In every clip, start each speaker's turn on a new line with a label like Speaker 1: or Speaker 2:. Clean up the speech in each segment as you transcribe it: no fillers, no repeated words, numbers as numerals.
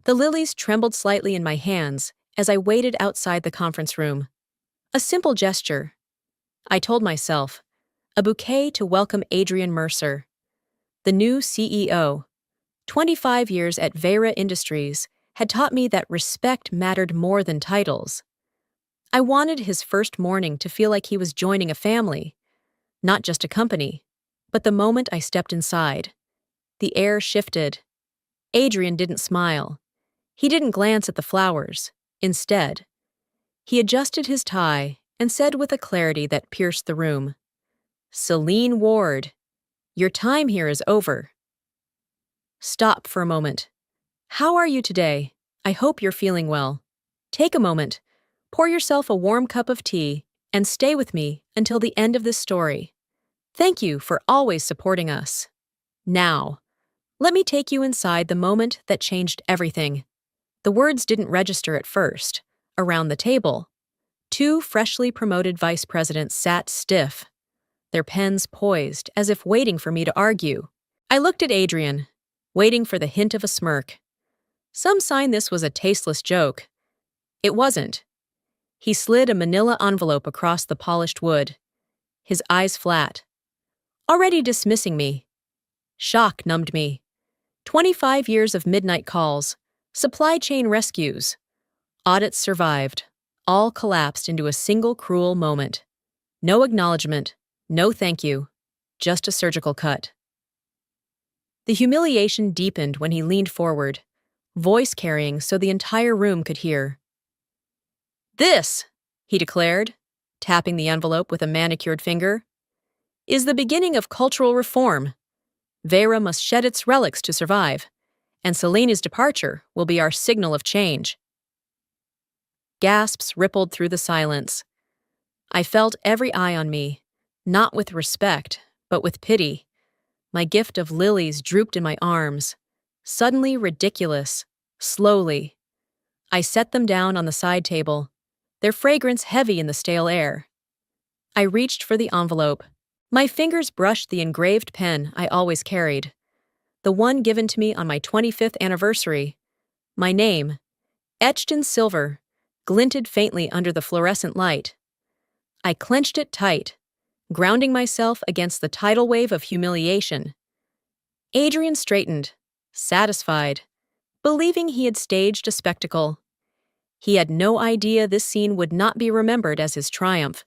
Speaker 1: The lilies trembled slightly in my hands as I waited outside the conference room. A simple gesture, I told myself, a bouquet to welcome Adrian Mercer, the new CEO. 25 years at Vera Industries had taught me that respect mattered more than titles. I wanted his first morning to feel like he was joining a family, not just a company. But the moment I stepped inside, the air shifted. Adrian didn't smile. He didn't glance at the flowers. Instead, he adjusted his tie and said with a clarity that pierced the room, "Celine Ward, your time here is over." Stop for a moment. How are you today? I hope you're feeling well. Take a moment, pour yourself a warm cup of tea, and stay with me until the end of this story. Thank you for always supporting us. Now, let me take you inside the moment that changed everything. The words didn't register at first. Around the table, two freshly promoted vice presidents sat stiff, their pens poised as if waiting for me to argue. I looked at Adrian, waiting for the hint of a smirk. Some sign this was a tasteless joke. It wasn't. He slid a manila envelope across the polished wood, his eyes flat. Already dismissing me. Shock numbed me. 25 years of midnight calls, supply chain rescues, audits survived, all collapsed into a single cruel moment. No acknowledgement, no thank you, just a surgical cut. The humiliation deepened when he leaned forward, voice carrying so the entire room could hear. "This," he declared, tapping the envelope with a manicured finger, "is the beginning of cultural reform. Vera must shed its relics to survive, and Selena's departure will be our signal of change." Gasps rippled through the silence. I felt every eye on me, not with respect, but with pity. My gift of lilies drooped in my arms, suddenly ridiculous, slowly. I set them down on the side table, their fragrance heavy in the stale air. I reached for the envelope. My fingers brushed the engraved pen I always carried, the one given to me on my 25th anniversary. My name, etched in silver, glinted faintly under the fluorescent light. I clenched it tight, grounding myself against the tidal wave of humiliation. Adrian straightened, satisfied, believing he had staged a spectacle. He had no idea this scene would not be remembered as his triumph.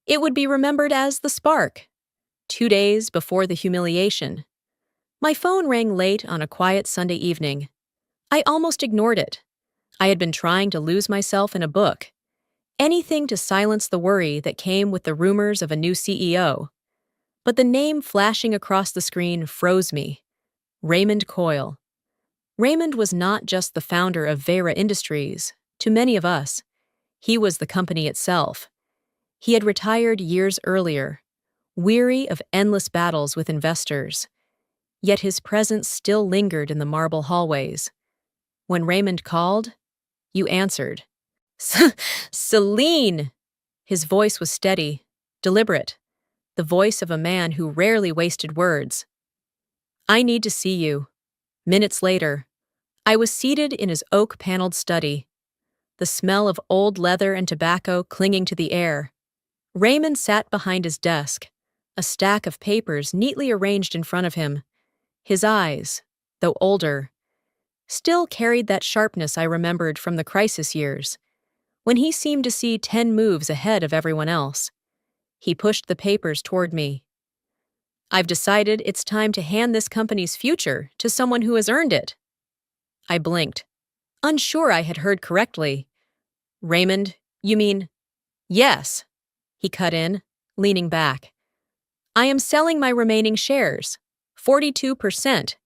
Speaker 1: It would be remembered as the spark. 2 days before the humiliation. My phone rang late on a quiet Sunday evening. I almost ignored it. I had been trying to lose myself in a book. Anything to silence the worry that came with the rumors of a new CEO. But the name flashing across the screen froze me. Raymond Coyle. Raymond was not just the founder of Vera Industries. To many of us, he was the company itself. He had retired years earlier, weary of endless battles with investors. Yet his presence still lingered in the marble hallways. When Raymond called, you answered. "Celine!" His voice was steady, deliberate, the voice of a man who rarely wasted words. "I need to see you." Minutes later, I was seated in his oak-paneled study, the smell of old leather and tobacco clinging to the air. Raymond sat behind his desk, a stack of papers neatly arranged in front of him. His eyes, though older, still carried that sharpness I remembered from the crisis years, when he seemed to see 10 moves ahead of everyone else. He pushed the papers toward me. "I've decided it's time to hand this company's future to someone who has earned it." I blinked, unsure I had heard correctly. "Raymond, you mean—" "Yes," he cut in, leaning back. "I am selling my remaining shares, 42%,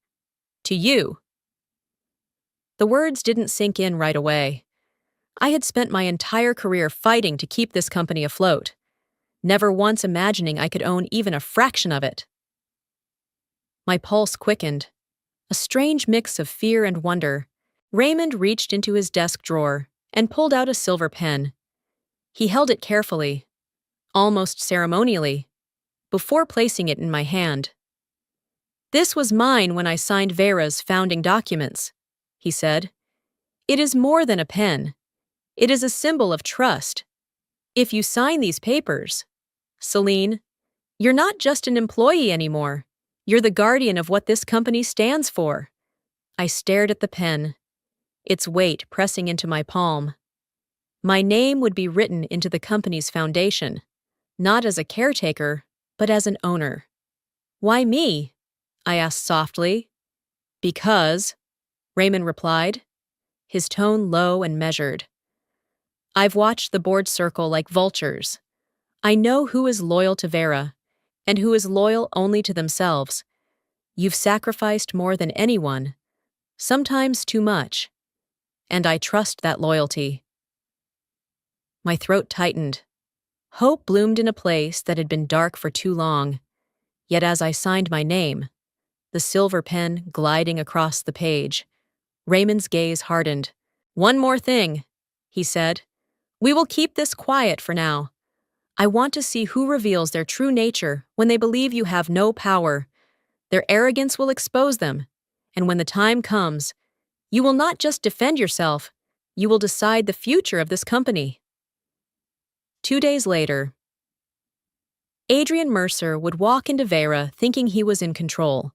Speaker 1: to you." The words didn't sink in right away. I had spent my entire career fighting to keep this company afloat, never once imagining I could own even a fraction of it. My pulse quickened, a strange mix of fear and wonder. Raymond reached into his desk drawer and pulled out a silver pen. He held it carefully, almost ceremonially, before placing it in my hand. "This was mine when I signed Vera's founding documents," he said. It is more than a pen. It is a symbol of trust. If you sign these papers, Celine, you're not just an employee anymore. You're the guardian of what this company stands for. I stared at the pen, its weight pressing into my palm. My name would be written into the company's foundation, not as a caretaker, but as an owner. Why me? I asked softly. Because, Raymond replied, his tone low and measured. I've watched the board circle like vultures. I know who is loyal to Vera and who is loyal only to themselves. You've sacrificed more than anyone, sometimes too much, and I trust that loyalty. My throat tightened. Hope bloomed in a place that had been dark for too long. Yet as I signed my name, the silver pen gliding across the page, Raymond's gaze hardened. One more thing, he said. We will keep this quiet for now. I want to see who reveals their true nature when they believe you have no power. Their arrogance will expose them, and when the time comes, you will not just defend yourself, you will decide the future of this company. 2 days later, Adrian Mercer would walk into Vera thinking he was in control.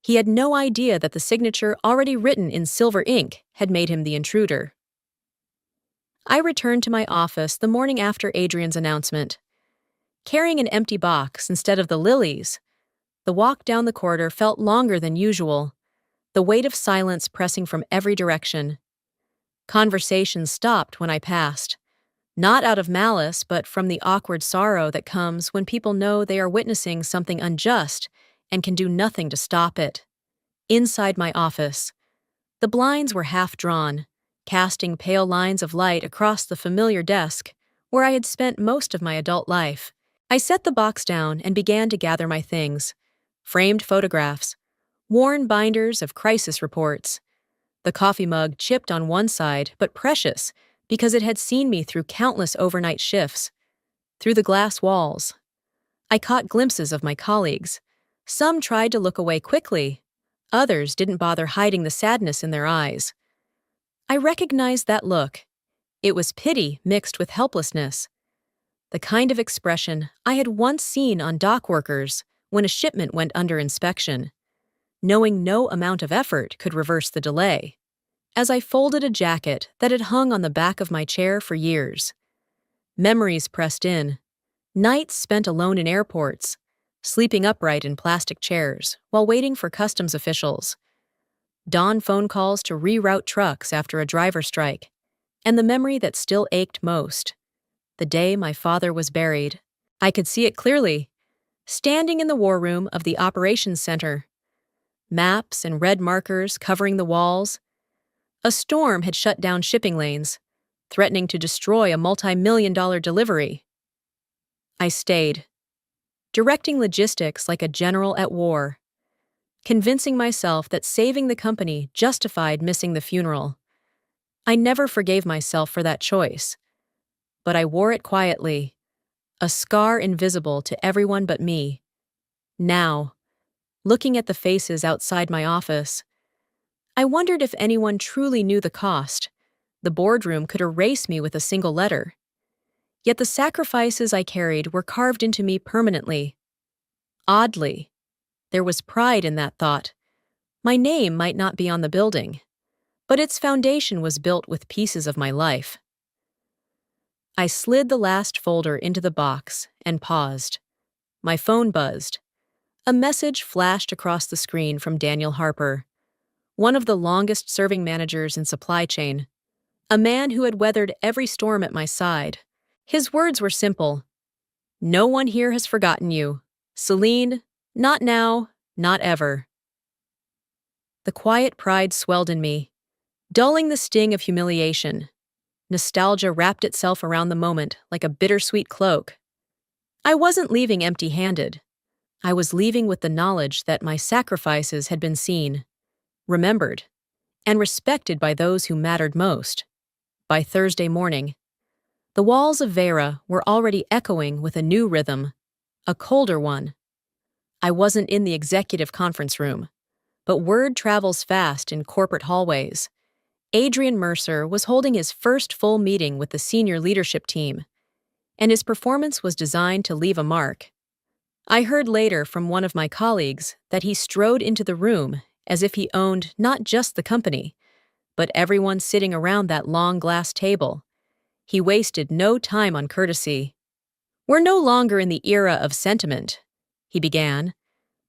Speaker 1: He had no idea that the signature already written in silver ink had made him the intruder. I returned to my office the morning after Adrian's announcement. Carrying an empty box instead of the lilies, the walk down the corridor felt longer than usual, the weight of silence pressing from every direction. Conversations stopped when I passed, not out of malice, but from the awkward sorrow that comes when people know they are witnessing something unjust and can do nothing to stop it. Inside my office, the blinds were half drawn, casting pale lines of light across the familiar desk where I had spent most of my adult life. I set the box down and began to gather my things. Framed photographs, worn binders of crisis reports, the coffee mug chipped on one side but precious because it had seen me through countless overnight shifts. Through the glass walls, I caught glimpses of my colleagues. Some tried to look away quickly. Others didn't bother hiding the sadness in their eyes. I recognized that look. It was pity mixed with helplessness. The kind of expression I had once seen on dock workers when a shipment went under inspection, knowing no amount of effort could reverse the delay. As I folded a jacket that had hung on the back of my chair for years, memories pressed in. Nights spent alone in airports, sleeping upright in plastic chairs while waiting for customs officials. Dawn phone calls to reroute trucks after a driver strike, and the memory that still ached most. The day my father was buried. I could see it clearly, standing in the war room of the operations center. Maps and red markers covering the walls. A storm had shut down shipping lanes, threatening to destroy a multi-million-dollar delivery. I stayed, directing logistics like a general at war, convincing myself that saving the company justified missing the funeral. I never forgave myself for that choice, but I wore it quietly, a scar invisible to everyone but me. Now, looking at the faces outside my office, I wondered if anyone truly knew the cost. The boardroom could erase me with a single letter. Yet the sacrifices I carried were carved into me permanently. Oddly, there was pride in that thought. My name might not be on the building, but its foundation was built with pieces of my life. I slid the last folder into the box and paused. My phone buzzed. A message flashed across the screen from Daniel Harper, one of the longest-serving managers in supply chain, a man who had weathered every storm at my side. His words were simple. No one here has forgotten you. Celine, not now, not ever. The quiet pride swelled in me, dulling the sting of humiliation. Nostalgia wrapped itself around the moment like a bittersweet cloak. I wasn't leaving empty-handed. I was leaving with the knowledge that my sacrifices had been seen, remembered, and respected by those who mattered most. By Thursday morning, the walls of Vera were already echoing with a new rhythm, a colder one. I wasn't in the executive conference room, but word travels fast in corporate hallways. Adrian Mercer was holding his first full meeting with the senior leadership team, and his performance was designed to leave a mark. I heard later from one of my colleagues that he strode into the room as if he owned not just the company, but everyone sitting around that long glass table. He wasted no time on courtesy. "We're no longer in the era of sentiment," he began,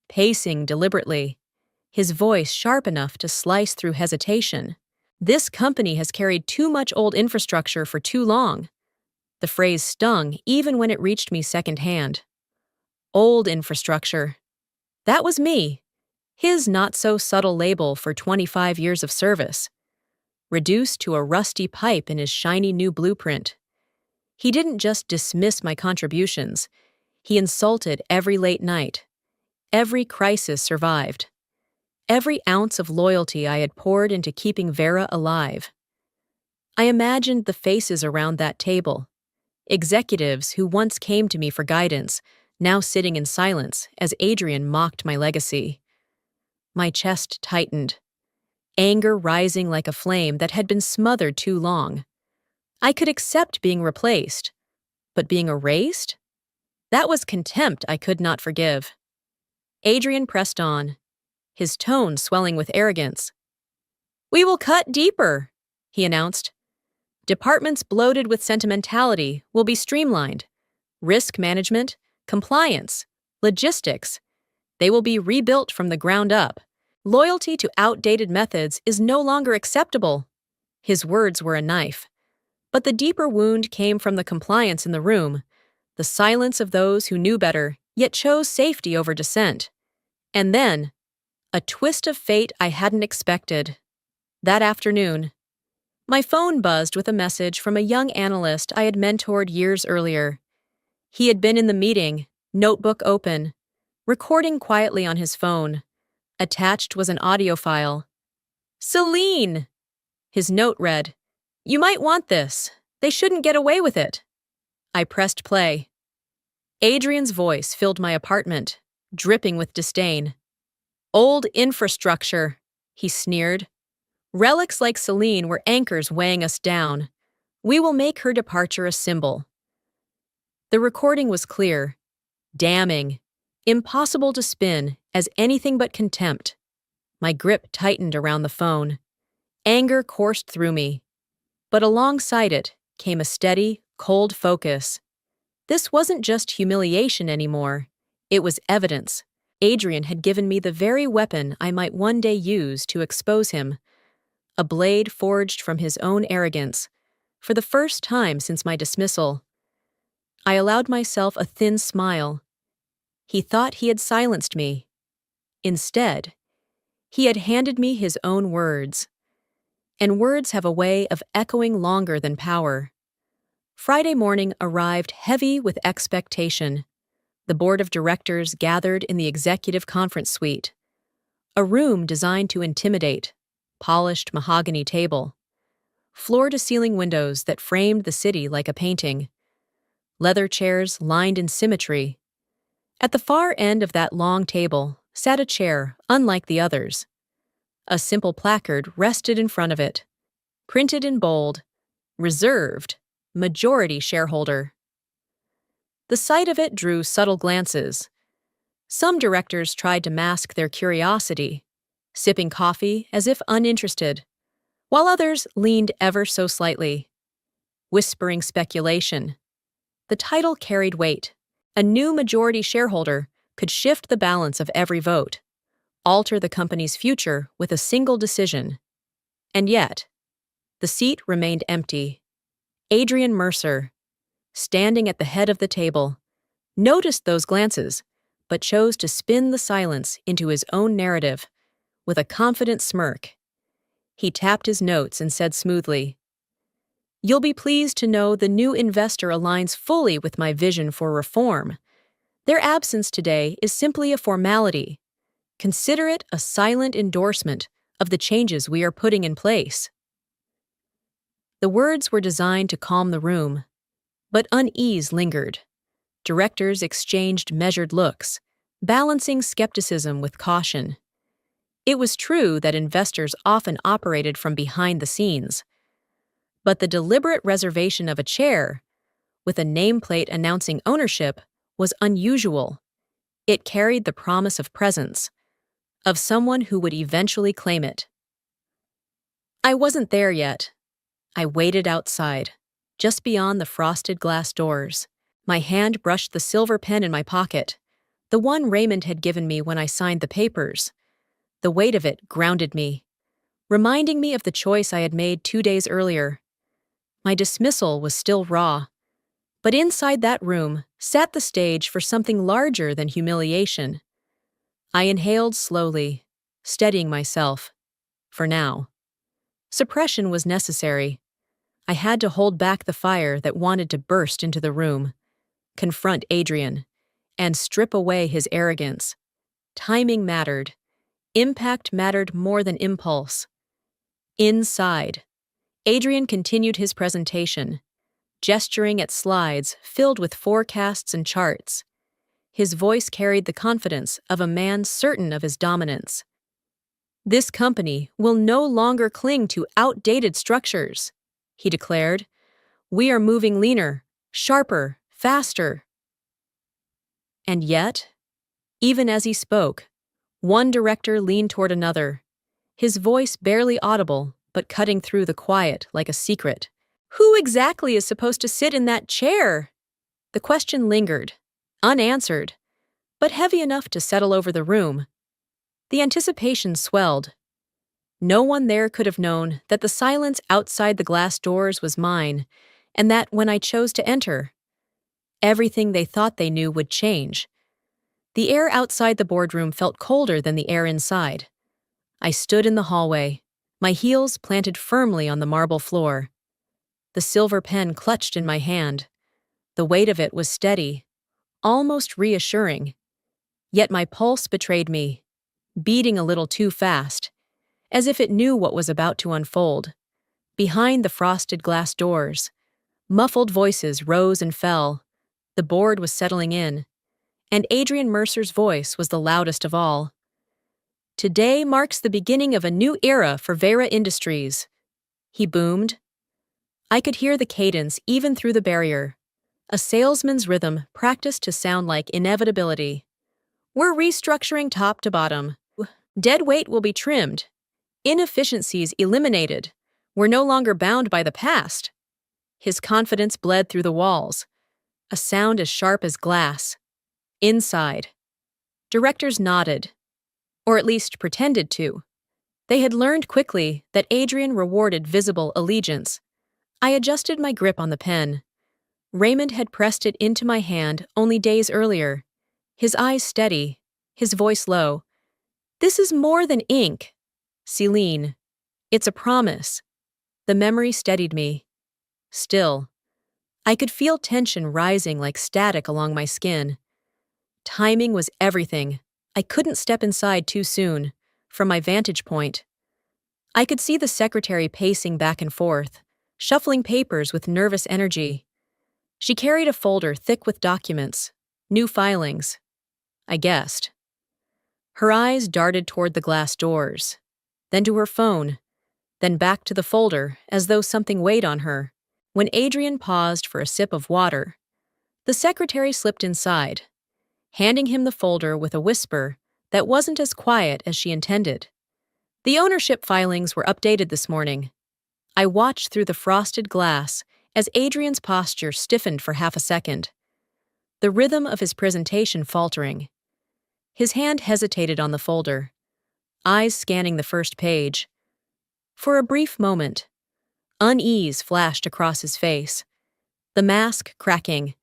Speaker 1: pacing deliberately, his voice sharp enough to slice through hesitation. "This company has carried too much old infrastructure for too long." The phrase stung even when it reached me secondhand. Old infrastructure. That was me, his not-so-subtle label for 25 years of service, reduced to a rusty pipe in his shiny new blueprint. He didn't just dismiss my contributions, he insulted every late night, every crisis survived, every ounce of loyalty I had poured into keeping Vera alive. I imagined the faces around that table, executives who once came to me for guidance, now sitting in silence as Adrian mocked my legacy. My chest tightened, anger rising like a flame that had been smothered too long. I could accept being replaced, but being erased? That was contempt I could not forgive. Adrian pressed on, his tone swelling with arrogance. "We will cut deeper," he announced. "Departments bloated with sentimentality will be streamlined. Risk management, compliance, logistics, they will be rebuilt from the ground up. Loyalty to outdated methods is no longer acceptable." His words were a knife. But the deeper wound came from the compliance in the room, the silence of those who knew better, yet chose safety over dissent. And then, a twist of fate I hadn't expected. That afternoon, my phone buzzed with a message from a young analyst I had mentored years earlier. He had been in the meeting, notebook open, recording quietly on his phone. Attached was an audio file. "Celine!" His note read, "You might want this. They shouldn't get away with it." I pressed play. Adrian's voice filled my apartment, dripping with disdain. "Old infrastructure," he sneered. "Relics like Celine were anchors weighing us down. We will make her departure a symbol." The recording was clear, damning, impossible to spin as anything but contempt. My grip tightened around the phone. Anger coursed through me. But alongside it came a steady, cold focus. This wasn't just humiliation anymore. It was evidence. Adrian had given me the very weapon I might one day use to expose him. A blade forged from his own arrogance, for the first time since my dismissal. I allowed myself a thin smile. He thought he had silenced me. Instead, he had handed me his own words. And words have a way of echoing longer than power. Friday morning arrived heavy with expectation. The board of directors gathered in the executive conference suite. A room designed to intimidate, polished mahogany table. Floor-to-ceiling windows that framed the city like a painting. Leather chairs lined in symmetry. At the far end of that long table sat a chair unlike the others. A simple placard rested in front of it, printed in bold, "Reserved, majority shareholder." The sight of it drew subtle glances. Some directors tried to mask their curiosity, sipping coffee as if uninterested, while others leaned ever so slightly, whispering speculation. The title carried weight. A new majority shareholder could shift the balance of every vote, alter the company's future with a single decision. And yet, the seat remained empty. Adrian Mercer, standing at the head of the table, noticed those glances, but chose to spin the silence into his own narrative with a confident smirk. He tapped his notes and said smoothly, "You'll be pleased to know the new investor aligns fully with my vision for reform. Their absence today is simply a formality. Consider it a silent endorsement of the changes we are putting in place." The words were designed to calm the room, but unease lingered. Directors exchanged measured looks, balancing skepticism with caution. It was true that investors often operated from behind the scenes, but the deliberate reservation of a chair, with a nameplate announcing ownership, was unusual. It carried the promise of presence, of someone who would eventually claim it. I wasn't there yet. I waited outside, just beyond the frosted glass doors. My hand brushed the silver pen in my pocket, the one Raymond had given me when I signed the papers. The weight of it grounded me, reminding me of the choice I had made 2 days earlier. My dismissal was still raw, but inside that room sat the stage for something larger than humiliation. I inhaled slowly, steadying myself. For now. Suppression was necessary. I had to hold back the fire that wanted to burst into the room, confront Adrian, and strip away his arrogance. Timing mattered. Impact mattered more than impulse. Inside, Adrian continued his presentation, gesturing at slides filled with forecasts and charts. His voice carried the confidence of a man certain of his dominance. "This company will no longer cling to outdated structures," he declared. "We are moving leaner, sharper, faster." And yet, even as he spoke, one director leaned toward another, his voice barely audible but cutting through the quiet like a secret. "Who exactly is supposed to sit in that chair?" The question lingered, unanswered, but heavy enough to settle over the room. The anticipation swelled. No one there could have known that the silence outside the glass doors was mine, and that when I chose to enter, everything they thought they knew would change. The air outside the boardroom felt colder than the air inside. I stood in the hallway, my heels planted firmly on the marble floor. The silver pen clutched in my hand. The weight of it was steady, almost reassuring. Yet my pulse betrayed me, beating a little too fast, as if it knew what was about to unfold. Behind the frosted glass doors, muffled voices rose and fell. The board was settling in, and Adrian Mercer's voice was the loudest of all. "Today marks the beginning of a new era for Vera Industries," he boomed. I could hear the cadence even through the barrier, a salesman's rhythm practiced to sound like inevitability. "We're restructuring top to bottom. Dead weight will be trimmed. Inefficiencies eliminated. We're no longer bound by the past." His confidence bled through the walls, a sound as sharp as glass. Inside, directors nodded, or at least pretended to. They had learned quickly that Adrian rewarded visible allegiance. I adjusted my grip on the pen. Raymond had pressed it into my hand only days earlier, his eyes steady, his voice low. "This is more than ink, Celine. It's a promise." The memory steadied me. Still, I could feel tension rising like static along my skin. Timing was everything. I couldn't step inside too soon. From my vantage point, I could see the secretary pacing back and forth, shuffling papers with nervous energy. She carried a folder thick with documents, new filings, I guessed. Her eyes darted toward the glass doors, then to her phone, then back to the folder as though something weighed on her. When Adrian paused for a sip of water, the secretary slipped inside, handing him the folder with a whisper that wasn't as quiet as she intended. The ownership filings were updated this morning. I watched through the frosted glass as Adrian's posture stiffened for half a second, the rhythm of his presentation faltering. His hand hesitated on the folder, eyes scanning the first page. For a brief moment, unease flashed across his face, the mask cracking,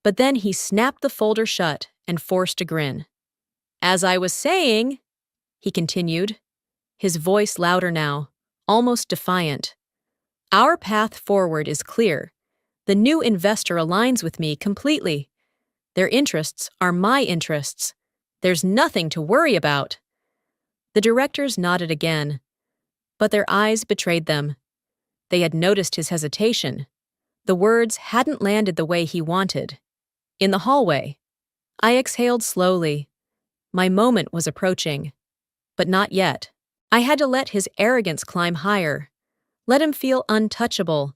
Speaker 1: but then he snapped the folder shut and forced a grin. "As I was saying," he continued, his voice louder now, almost defiant, "our path forward is clear. The new investor aligns with me completely. Their interests are my interests. There's nothing to worry about." The directors nodded again, but their eyes betrayed them. They had noticed his hesitation. The words hadn't landed the way he wanted. In the hallway, I exhaled slowly. My moment was approaching. But not yet. I had to let his arrogance climb higher, let him feel untouchable.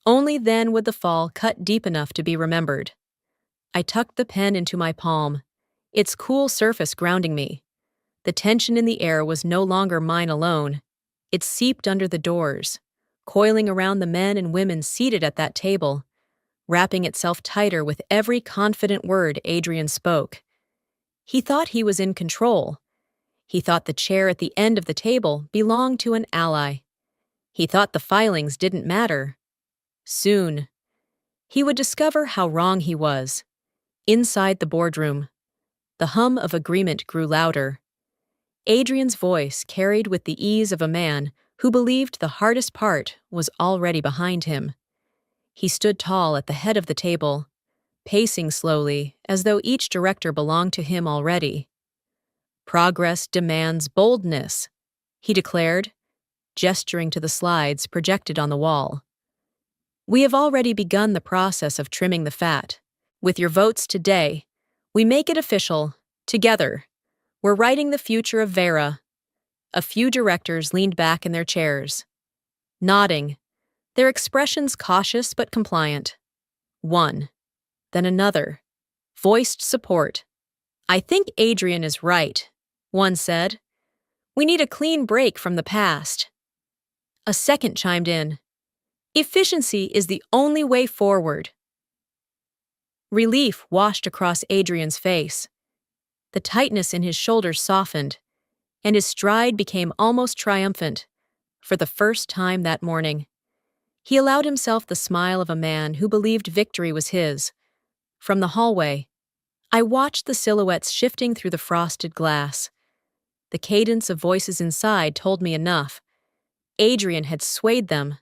Speaker 1: Only then would the fall cut deep enough to be remembered. I tucked the pen into my palm, its cool surface grounding me. The tension in the air was no longer mine alone. It seeped under the doors, coiling around the men and women seated at that table, wrapping itself tighter with every confident word Adrian spoke. He thought he was in control. He thought the chair at the end of the table belonged to an ally. He thought the filings didn't matter. Soon, he would discover how wrong he was. Inside the boardroom, the hum of agreement grew louder. Adrian's voice carried with the ease of a man who believed the hardest part was already behind him. He stood tall at the head of the table, pacing slowly as though each director belonged to him already. "Progress demands boldness," he declared, gesturing to the slides projected on the wall. "We have already begun the process of trimming the fat. With your votes today, we make it official. Together, we're writing the future of Vera." A few directors leaned back in their chairs, nodding, their expressions cautious but compliant. One, then another, voiced support. "I think Adrian is right," one said. "We need a clean break from the past." A second chimed in. "Efficiency is the only way forward." Relief washed across Adrian's face. The tightness in his shoulders softened, and his stride became almost triumphant. For the first time that morning, he allowed himself the smile of a man who believed victory was his. From the hallway, I watched the silhouettes shifting through the frosted glass. The cadence of voices inside told me enough. Adrian had swayed them.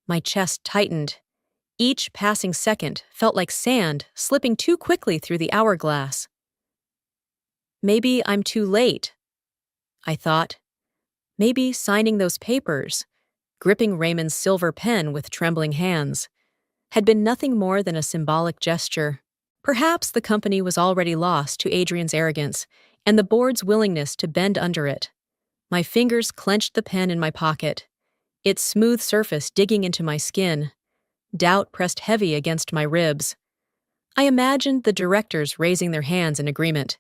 Speaker 1: My chest tightened. Each passing second felt like sand slipping too quickly through the hourglass. Maybe I'm too late, I thought. Maybe signing those papers, gripping Raymond's silver pen with trembling hands, had been nothing more than a symbolic gesture. Perhaps the company was already lost to Adrian's arrogance and the board's willingness to bend under it. My fingers clenched the pen in my pocket, its smooth surface digging into my skin. Doubt pressed heavy against my ribs. I imagined the directors raising their hands in agreement,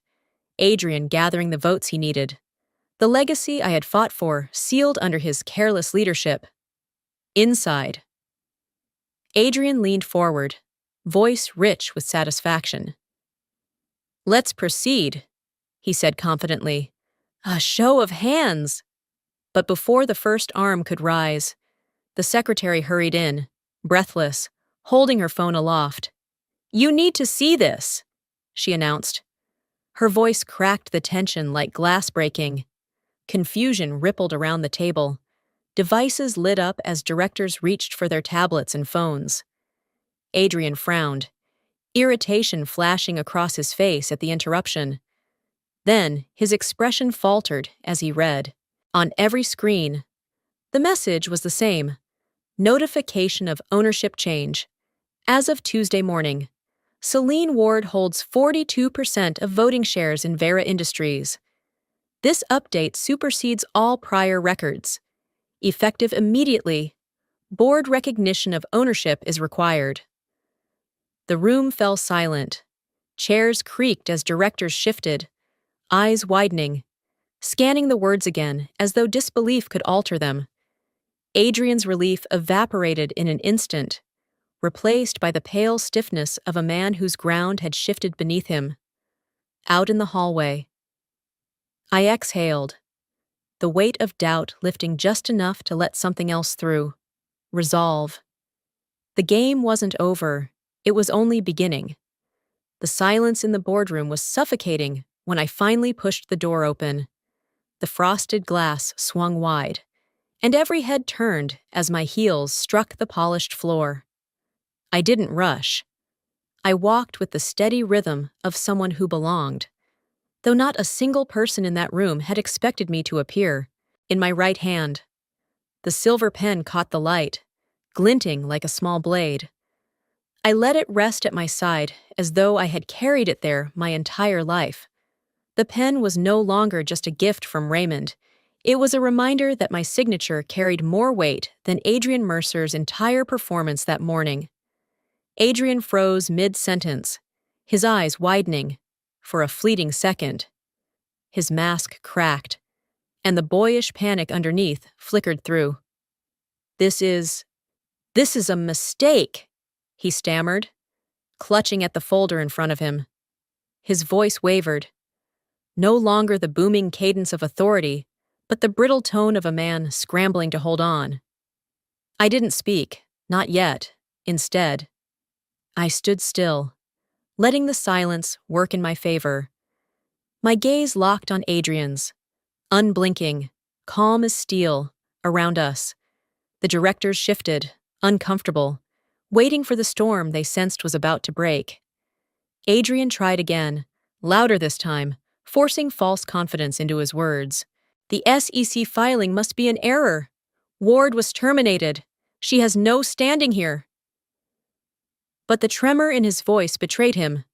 Speaker 1: Adrian gathering the votes he needed, the legacy I had fought for sealed under his careless leadership. Inside, Adrian leaned forward, voice rich with satisfaction. "Let's proceed," he said confidently. "A show of hands!" But before the first arm could rise, the secretary hurried in, breathless, holding her phone aloft. "You need to see this," she announced. Her voice cracked the tension like glass breaking. Confusion rippled around the table. Devices lit up as directors reached for their tablets and phones. Adrian frowned, irritation flashing across his face at the interruption. Then his expression faltered as he read. On every screen, the message was the same. Notification of ownership change. As of Tuesday morning, Celine Ward holds 42% of voting shares in Vera Industries. This update supersedes all prior records. Effective immediately, board recognition of ownership is required. The room fell silent. Chairs creaked as directors shifted, eyes widening, scanning the words again as though disbelief could alter them. Adrian's relief evaporated in an instant, replaced by the pale stiffness of a man whose ground had shifted beneath him. Out in the hallway, I exhaled, the weight of doubt lifting just enough to let something else through. Resolve. The game wasn't over, it was only beginning. The silence in the boardroom was suffocating when I finally pushed the door open. The frosted glass swung wide, and every head turned as my heels struck the polished floor. I didn't rush. I walked with the steady rhythm of someone who belonged, though not a single person in that room had expected me to appear. In my right hand, the silver pen caught the light, glinting like a small blade. I let it rest at my side as though I had carried it there my entire life. The pen was no longer just a gift from Raymond. It was a reminder that my signature carried more weight than Adrian Mercer's entire performance that morning. Adrian froze mid-sentence, his eyes widening for a fleeting second. His mask cracked, and the boyish panic underneath flickered through. This is a mistake," he stammered, clutching at the folder in front of him. His voice wavered, no longer the booming cadence of authority, but the brittle tone of a man scrambling to hold on. I didn't speak, not yet. Instead, I stood still, letting the silence work in my favor. My gaze locked on Adrian's, unblinking, calm as steel, around us. The directors shifted, uncomfortable, waiting for the storm they sensed was about to break. Adrian tried again, louder this time, forcing false confidence into his words. "The SEC filing must be an error. Ward was terminated. She has no standing here." But the tremor in his voice betrayed him.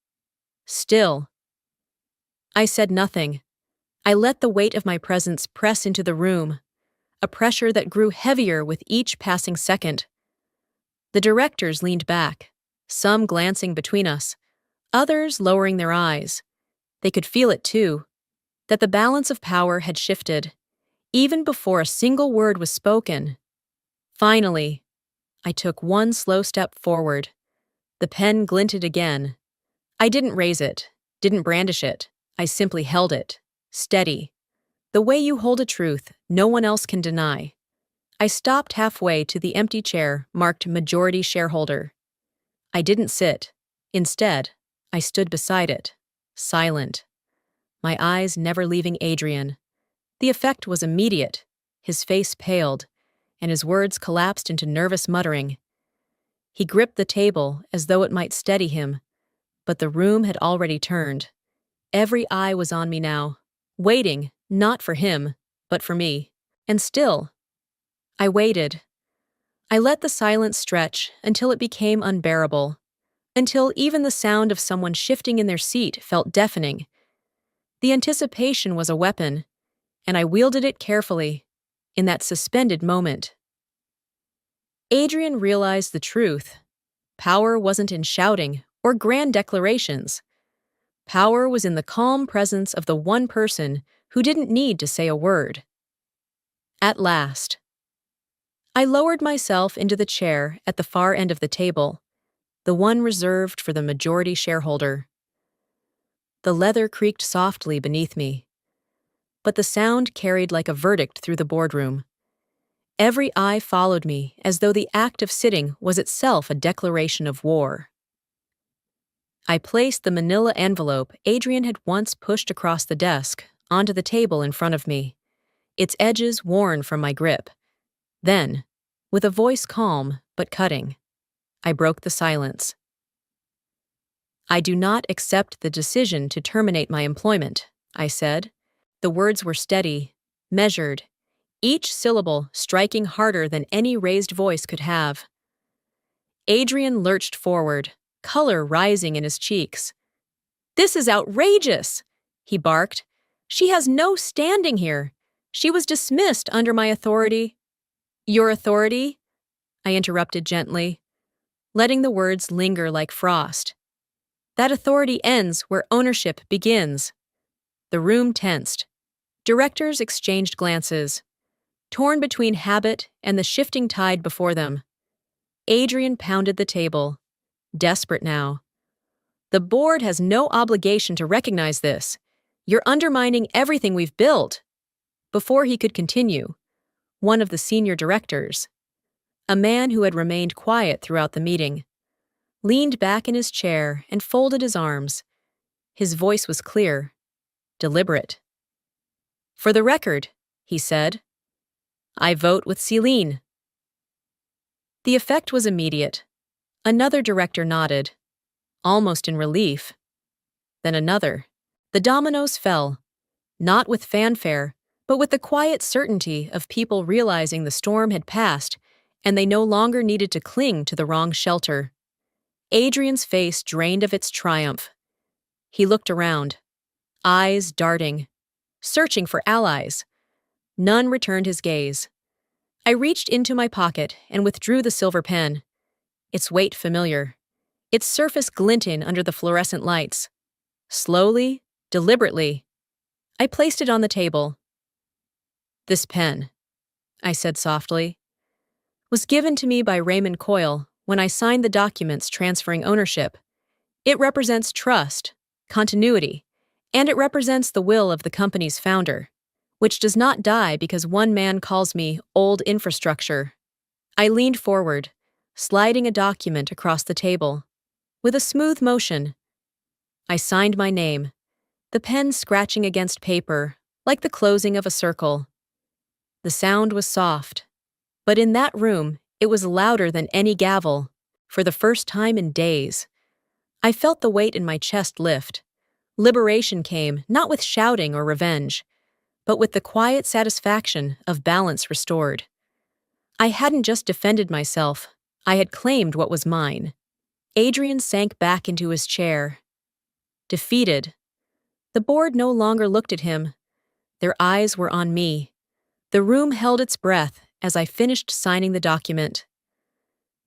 Speaker 1: Still, I said nothing. I let the weight of my presence press into the room, a pressure that grew heavier with each passing second. The directors leaned back, some glancing between us, others lowering their eyes. They could feel it too, that the balance of power had shifted, even before a single word was spoken. Finally, I took one slow step forward. The pen glinted again. I didn't raise it, didn't brandish it. I simply held it, steady. The way you hold a truth no one else can deny. I stopped halfway to the empty chair marked Majority Shareholder. I didn't sit. Instead, I stood beside it, silent, my eyes never leaving Adrian. The effect was immediate. His face paled, and his words collapsed into nervous muttering. He gripped the table as though it might steady him, but the room had already turned. Every eye was on me now, waiting, not for him, but for me. And still, I waited. I let the silence stretch until it became unbearable, until even the sound of someone shifting in their seat felt deafening. The anticipation was a weapon, and I wielded it carefully, in that suspended moment. Adrian realized the truth. Power wasn't in shouting or grand declarations. Power was in the calm presence of the one person who didn't need to say a word. At last, I lowered myself into the chair at the far end of the table, the one reserved for the majority shareholder. The leather creaked softly beneath me, but the sound carried like a verdict through the boardroom. Every eye followed me as though the act of sitting was itself a declaration of war. I placed the manila envelope Adrian had once pushed across the desk onto the table in front of me, its edges worn from my grip. Then, with a voice calm but cutting, I broke the silence. "I do not accept the decision to terminate my employment," I said. The words were steady, measured, each syllable striking harder than any raised voice could have. Adrian lurched forward, color rising in his cheeks. "This is outrageous!" he barked. "She has no standing here. She was dismissed under my authority." "Your authority?" I interrupted gently, letting the words linger like frost. "That authority ends where ownership begins." The room tensed. Directors exchanged glances, torn between habit and the shifting tide before them. Adrian pounded the table, desperate now. "The board has no obligation to recognize this. You're undermining everything we've built." Before he could continue, one of the senior directors, a man who had remained quiet throughout the meeting, leaned back in his chair and folded his arms. His voice was clear, deliberate. "For the record," he said, "I vote with Celine." The effect was immediate. Another director nodded, almost in relief. Then another. The dominoes fell, not with fanfare, but with the quiet certainty of people realizing the storm had passed and they no longer needed to cling to the wrong shelter. Adrian's face drained of its triumph. He looked around, eyes darting, searching for allies. None returned his gaze. I reached into my pocket and withdrew the silver pen, its weight familiar, its surface glinting under the fluorescent lights. Slowly, deliberately, I placed it on the table. "This pen," I said softly, "was given to me by Raymond Coyle when I signed the documents transferring ownership. It represents trust, continuity, and it represents the will of the company's founder, which does not die because one man calls me old infrastructure." I leaned forward, sliding a document across the table. With a smooth motion, I signed my name, the pen scratching against paper, like the closing of a circle. The sound was soft, but in that room, it was louder than any gavel. For the first time in days, I felt the weight in my chest lift. Liberation came not with shouting or revenge, but with the quiet satisfaction of balance restored. I hadn't just defended myself, I had claimed what was mine. Adrian sank back into his chair. Defeated. The board no longer looked at him. Their eyes were on me. The room held its breath as I finished signing the document.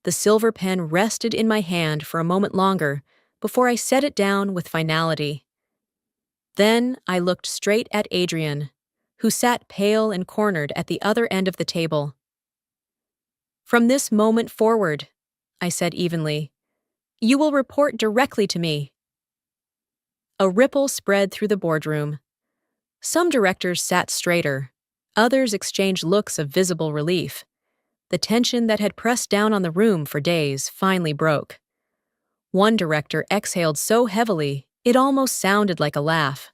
Speaker 1: The silver pen rested in my hand for a moment longer before I set it down with finality. Then I looked straight at Adrian, who sat pale and cornered at the other end of the table. "From this moment forward," I said evenly, "you will report directly to me." A ripple spread through the boardroom. Some directors sat straighter. Others exchanged looks of visible relief. The tension that had pressed down on the room for days finally broke. One director exhaled so heavily it almost sounded like a laugh.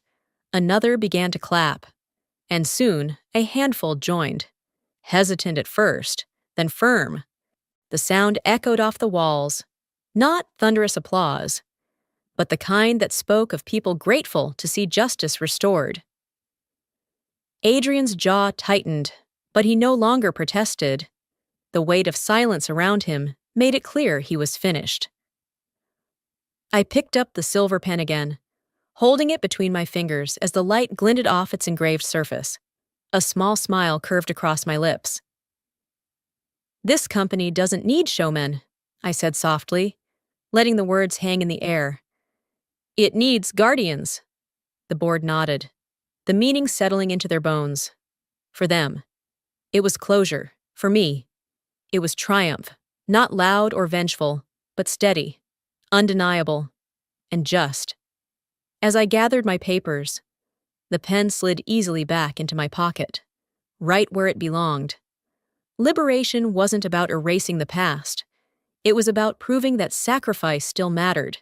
Speaker 1: Another began to clap. And soon, a handful joined. Hesitant at first, then firm. The sound echoed off the walls. Not thunderous applause, but the kind that spoke of people grateful to see justice restored. Adrian's jaw tightened, but he no longer protested. The weight of silence around him made it clear he was finished. I picked up the silver pen again, holding it between my fingers as the light glinted off its engraved surface. A small smile curved across my lips. "This company doesn't need showmen," I said softly, letting the words hang in the air. "It needs guardians." The board nodded, the meaning settling into their bones. For them, it was closure. For me, it was triumph, not loud or vengeful, but steady, undeniable, and just. As I gathered my papers, the pen slid easily back into my pocket, right where it belonged. Liberation wasn't about erasing the past. It was about proving that sacrifice still mattered,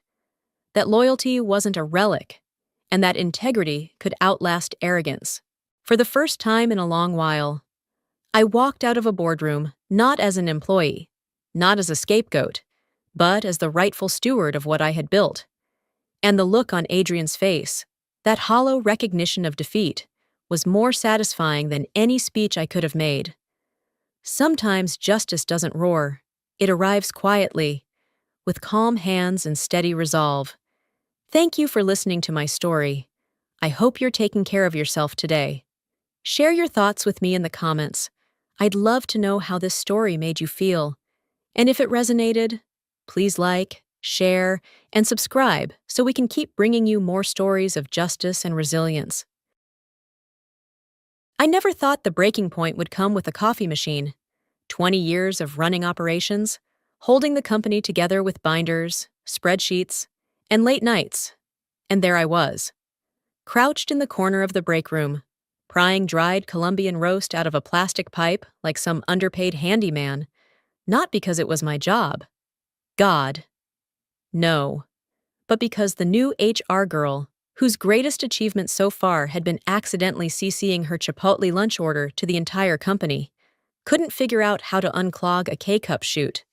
Speaker 1: that loyalty wasn't a relic, and that integrity could outlast arrogance. For the first time in a long while, I walked out of a boardroom not as an employee, not as a scapegoat, but as the rightful steward of what I had built. And the look on Adrian's face, that hollow recognition of defeat, was more satisfying than any speech I could have made. Sometimes justice doesn't roar. It arrives quietly, with calm hands and steady resolve. Thank you for listening to my story. I hope you're taking care of yourself today. Share your thoughts with me in the comments. I'd love to know how this story made you feel. And if it resonated, please like, share, and subscribe so we can keep bringing you more stories of justice and resilience. I never thought the breaking point would come with a coffee machine. 20 years of running operations, holding the company together with binders, spreadsheets, and late nights. And there I was, crouched in the corner of the break room, prying dried Colombian roast out of a plastic pipe like some underpaid handyman, not because it was my job. God. No. But because the new HR girl, whose greatest achievement so far had been accidentally CCing her Chipotle lunch order to the entire company, couldn't figure out how to unclog a K-cup chute.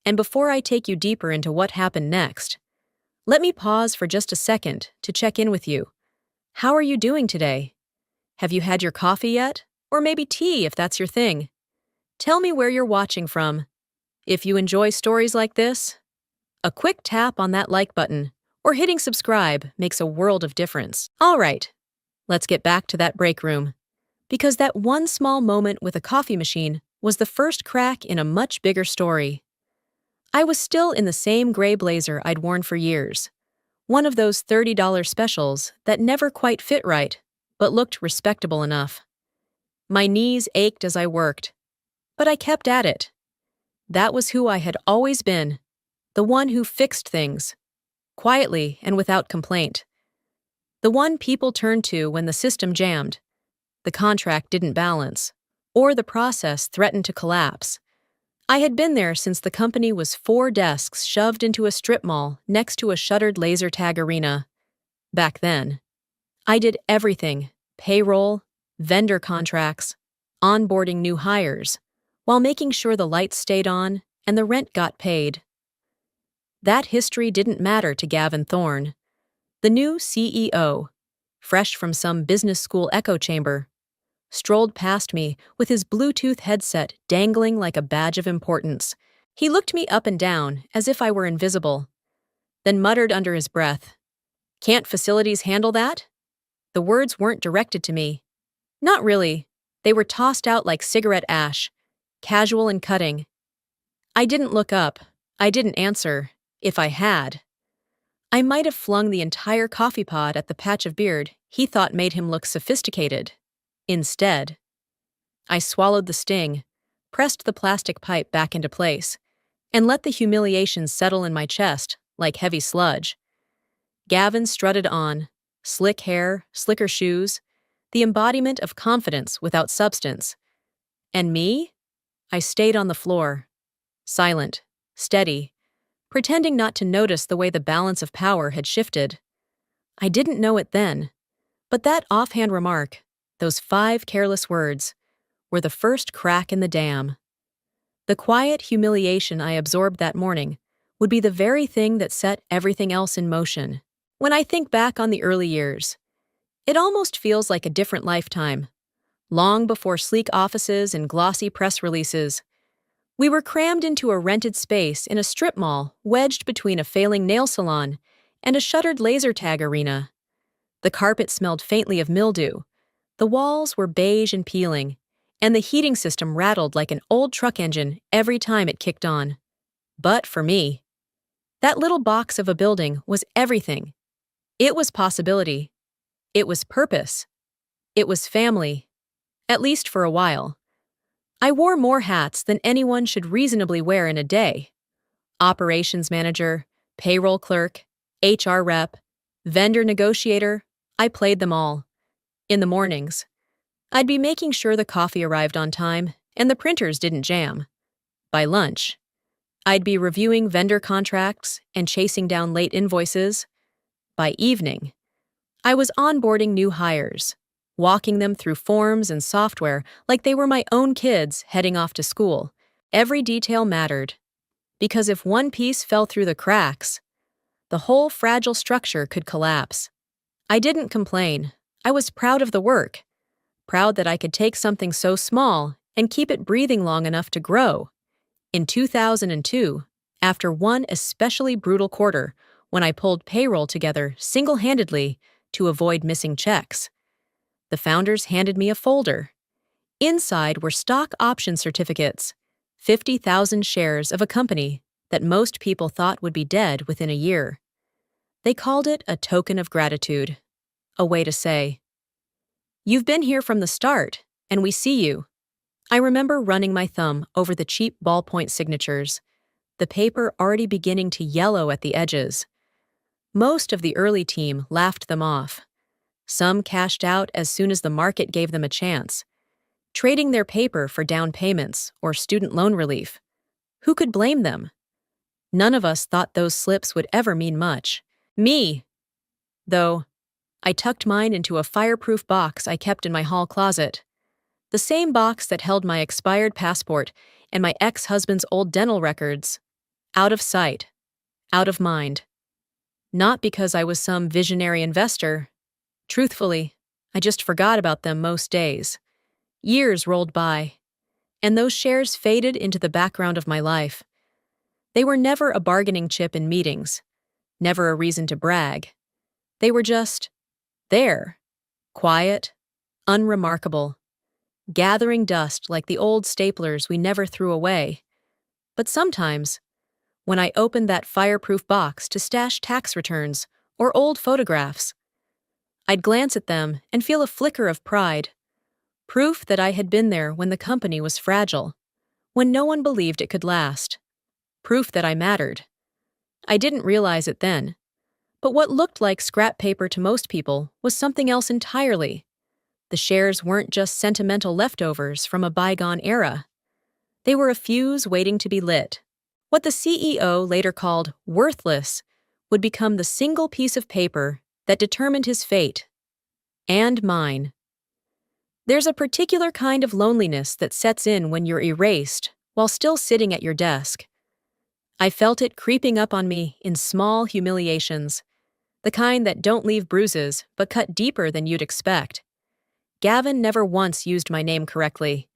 Speaker 1: And before I take you deeper into what happened next, let me pause for just a second to check in with you. How are you doing today? Have you had your coffee yet? Or maybe tea if that's your thing? Tell me where you're watching from. If you enjoy stories like this, a quick tap on that like button or hitting subscribe makes a world of difference. All right, Let's get back to that break room. Because that one small moment with a coffee machine was the first crack in a much bigger story. I was still in the same gray blazer I'd worn for years. One of those $30 specials that never quite fit right, but looked respectable enough. My knees ached as I worked, but I kept at it. That was who I had always been, the one who fixed things, quietly and without complaint. The one people turned to when the system jammed, the contract didn't balance, or the process threatened to collapse. I had been there since the company was 4 desks shoved into a strip mall next to a shuttered laser tag arena. Back then, I did everything: payroll, vendor contracts, onboarding new hires, while making sure the lights stayed on and the rent got paid. That history didn't matter to Gavin Thorne, the new CEO, fresh from some business school echo chamber. Strolled past me with his Bluetooth headset dangling like a badge of importance. He looked me up and down as if I were invisible, then muttered under his breath, "Can't facilities handle that?" The words weren't directed to me. Not really. They were tossed out like cigarette ash, casual and cutting. I didn't look up. I didn't answer. If I had, I might have flung the entire coffee pod at the patch of beard he thought made him look sophisticated. Instead, I swallowed the sting, pressed the plastic pipe back into place, and let the humiliation settle in my chest like heavy sludge. Gavin strutted on, slick hair, slicker shoes, the embodiment of confidence without substance. And me? I stayed on the floor, silent, steady, pretending not to notice the way the balance of power had shifted. I didn't know it then, but that offhand remark, those 5 careless words, were the first crack in the dam. The quiet humiliation I absorbed that morning would be the very thing that set everything else in motion. When I think back on the early years, it almost feels like a different lifetime. Long before sleek offices and glossy press releases, we were crammed into a rented space in a strip mall wedged between a failing nail salon and a shuttered laser tag arena. The carpet smelled faintly of mildew, the walls were beige and peeling, and the heating system rattled like an old truck engine every time it kicked on. But for me, that little box of a building was everything. It was possibility. It was purpose. It was family. At least for a while. I wore more hats than anyone should reasonably wear in a day. Operations manager, payroll clerk, HR rep, vendor negotiator, I played them all. In the mornings, I'd be making sure the coffee arrived on time and the printers didn't jam. By lunch, I'd be reviewing vendor contracts and chasing down late invoices. By evening, I was onboarding new hires, walking them through forms and software like they were my own kids heading off to school. Every detail mattered, because if one piece fell through the cracks, the whole fragile structure could collapse. I didn't complain. I was proud of the work, proud that I could take something so small and keep it breathing long enough to grow. In 2002, after one especially brutal quarter, when I pulled payroll together single-handedly to avoid missing checks, the founders handed me a folder. Inside were stock option certificates, 50,000 shares of a company that most people thought would be dead within a year. They called it a token of gratitude, a way to say, "You've been here from the start, and we see you." I remember running my thumb over the cheap ballpoint signatures, the paper already beginning to yellow at the edges. Most of the early team laughed them off. Some cashed out as soon as the market gave them a chance, trading their paper for down payments or student loan relief. Who could blame them? None of us thought those slips would ever mean much. Me, though, I tucked mine into a fireproof box I kept in my hall closet. The same box that held my expired passport and my ex-husband's old dental records. Out of sight, out of mind. Not because I was some visionary investor. Truthfully, I just forgot about them most days. Years rolled by, and those shares faded into the background of my life. They were never a bargaining chip in meetings, never a reason to brag. They were just there, quiet, unremarkable, gathering dust like the old staplers we never threw away. But sometimes, when I opened that fireproof box to stash tax returns or old photographs, I'd glance at them and feel a flicker of pride, proof that I had been there when the company was fragile, when no one believed it could last, proof that I mattered. I didn't realize it then, but what looked like scrap paper to most people was something else entirely. The shares weren't just sentimental leftovers from a bygone era. They were a fuse waiting to be lit. What the CEO later called worthless would become the single piece of paper that determined his fate. And mine. There's a particular kind of loneliness that sets in when you're erased while still sitting at your desk. I felt it creeping up on me in small humiliations, the kind that don't leave bruises but cut deeper than you'd expect. Gavin never once used my name correctly.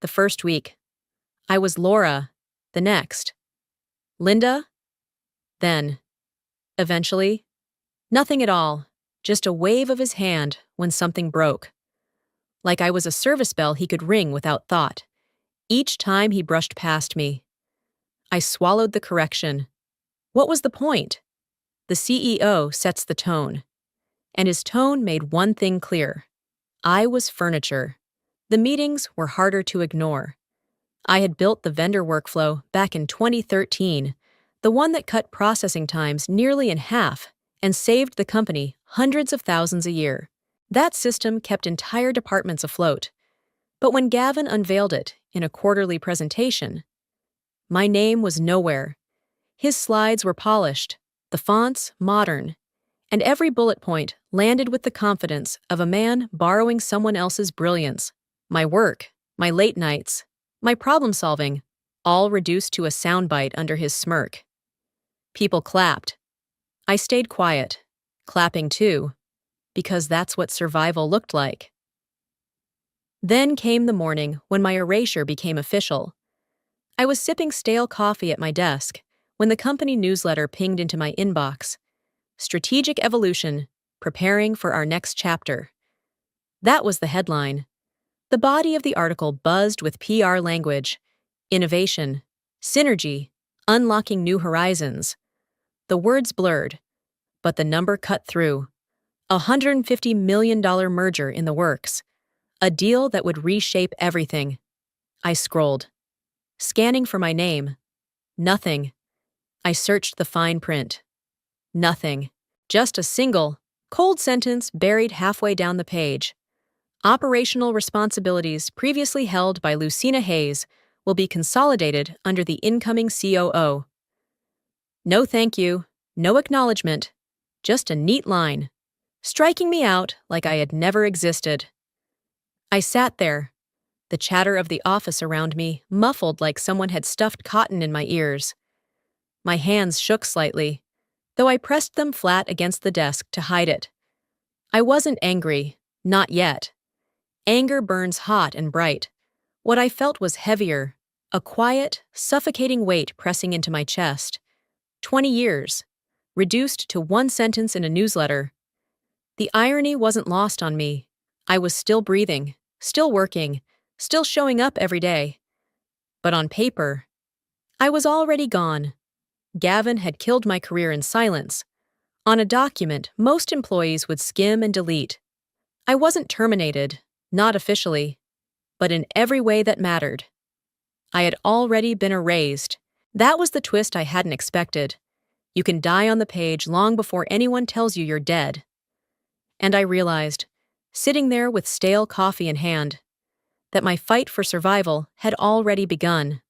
Speaker 1: The first week. I was Laura. The next. Linda? Then. Eventually. Nothing at all. Just a wave of his hand when something broke. Like I was a service bell he could ring without thought. Each time he brushed past me. I swallowed the correction. What was the point? The CEO sets the tone. And his tone made one thing clear. I was furniture. The meetings were harder to ignore. I had built the vendor workflow back in 2013, the one that cut processing times nearly in half and saved the company hundreds of thousands a year. That system kept entire departments afloat. But when Gavin unveiled it in a quarterly presentation, my name was nowhere. His slides were polished, the fonts modern, and every bullet point landed with the confidence of a man borrowing someone else's brilliance. My work, my late nights, my problem-solving, all reduced to a soundbite under his smirk. People clapped. I stayed quiet, clapping too, because that's what survival looked like. Then came the morning when my erasure became official. I was sipping stale coffee at my desk when the company newsletter pinged into my inbox. Strategic Evolution, Preparing for Our Next Chapter. That was the headline. The body of the article buzzed with PR language. Innovation, synergy, unlocking new horizons. The words blurred, but the number cut through. $150 million merger in the works. A deal that would reshape everything. I scrolled. Scanning for my name. Nothing. I searched the fine print. Nothing. Just a single, cold sentence buried halfway down the page. Operational responsibilities previously held by Lucina Hayes will be consolidated under the incoming COO. No thank you, no acknowledgement, just a neat line, striking me out like I had never existed. I sat there, the chatter of the office around me muffled like someone had stuffed cotton in my ears. My hands shook slightly, though I pressed them flat against the desk to hide it. I wasn't angry, not yet. Anger burns hot and bright. What I felt was heavier, a quiet, suffocating weight pressing into my chest. 20 years, reduced to one sentence in a newsletter. The irony wasn't lost on me. I was still breathing, still working, still showing up every day. But on paper, I was already gone. Gavin had killed my career in silence. On a document most employees would skim and delete. I wasn't terminated, not officially, but in every way that mattered. I had already been erased. That was the twist I hadn't expected. You can die on the page long before anyone tells you you're dead. And I realized, sitting there with stale coffee in hand, that my fight for survival had already begun.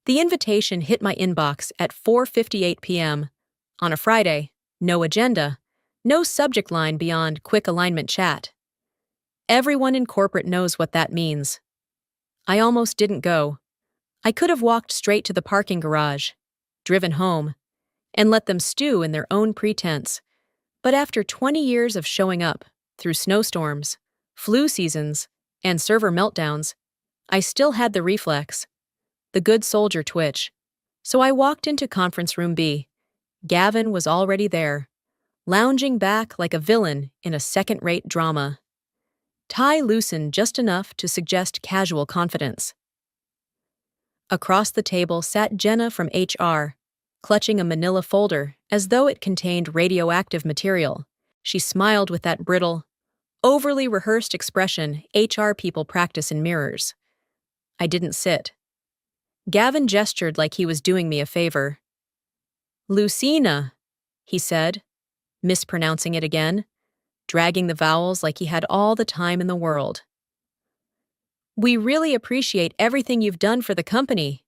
Speaker 1: The invitation hit my inbox at 4:58 p.m. On a Friday, no agenda, no subject line beyond quick alignment chat. Everyone in corporate knows what that means. I almost didn't go. I could have walked straight to the parking garage, driven home, and let them stew in their own pretense. But after 20 years of showing up, through snowstorms, flu seasons, and server meltdowns, I still had the reflex, the good soldier twitch. So I walked into conference room B. Gavin was already there, lounging back like a villain in a second-rate drama. Tie loosened just enough to suggest casual confidence. Across the table sat Jenna from HR, clutching a manila folder as though it contained radioactive material. She smiled with that brittle, overly rehearsed expression HR people practice in mirrors. I didn't sit. Gavin gestured like he was doing me a favor. Lucina, he said, mispronouncing it again, dragging the vowels like he had all the time in the world. We really appreciate everything you've done for the company.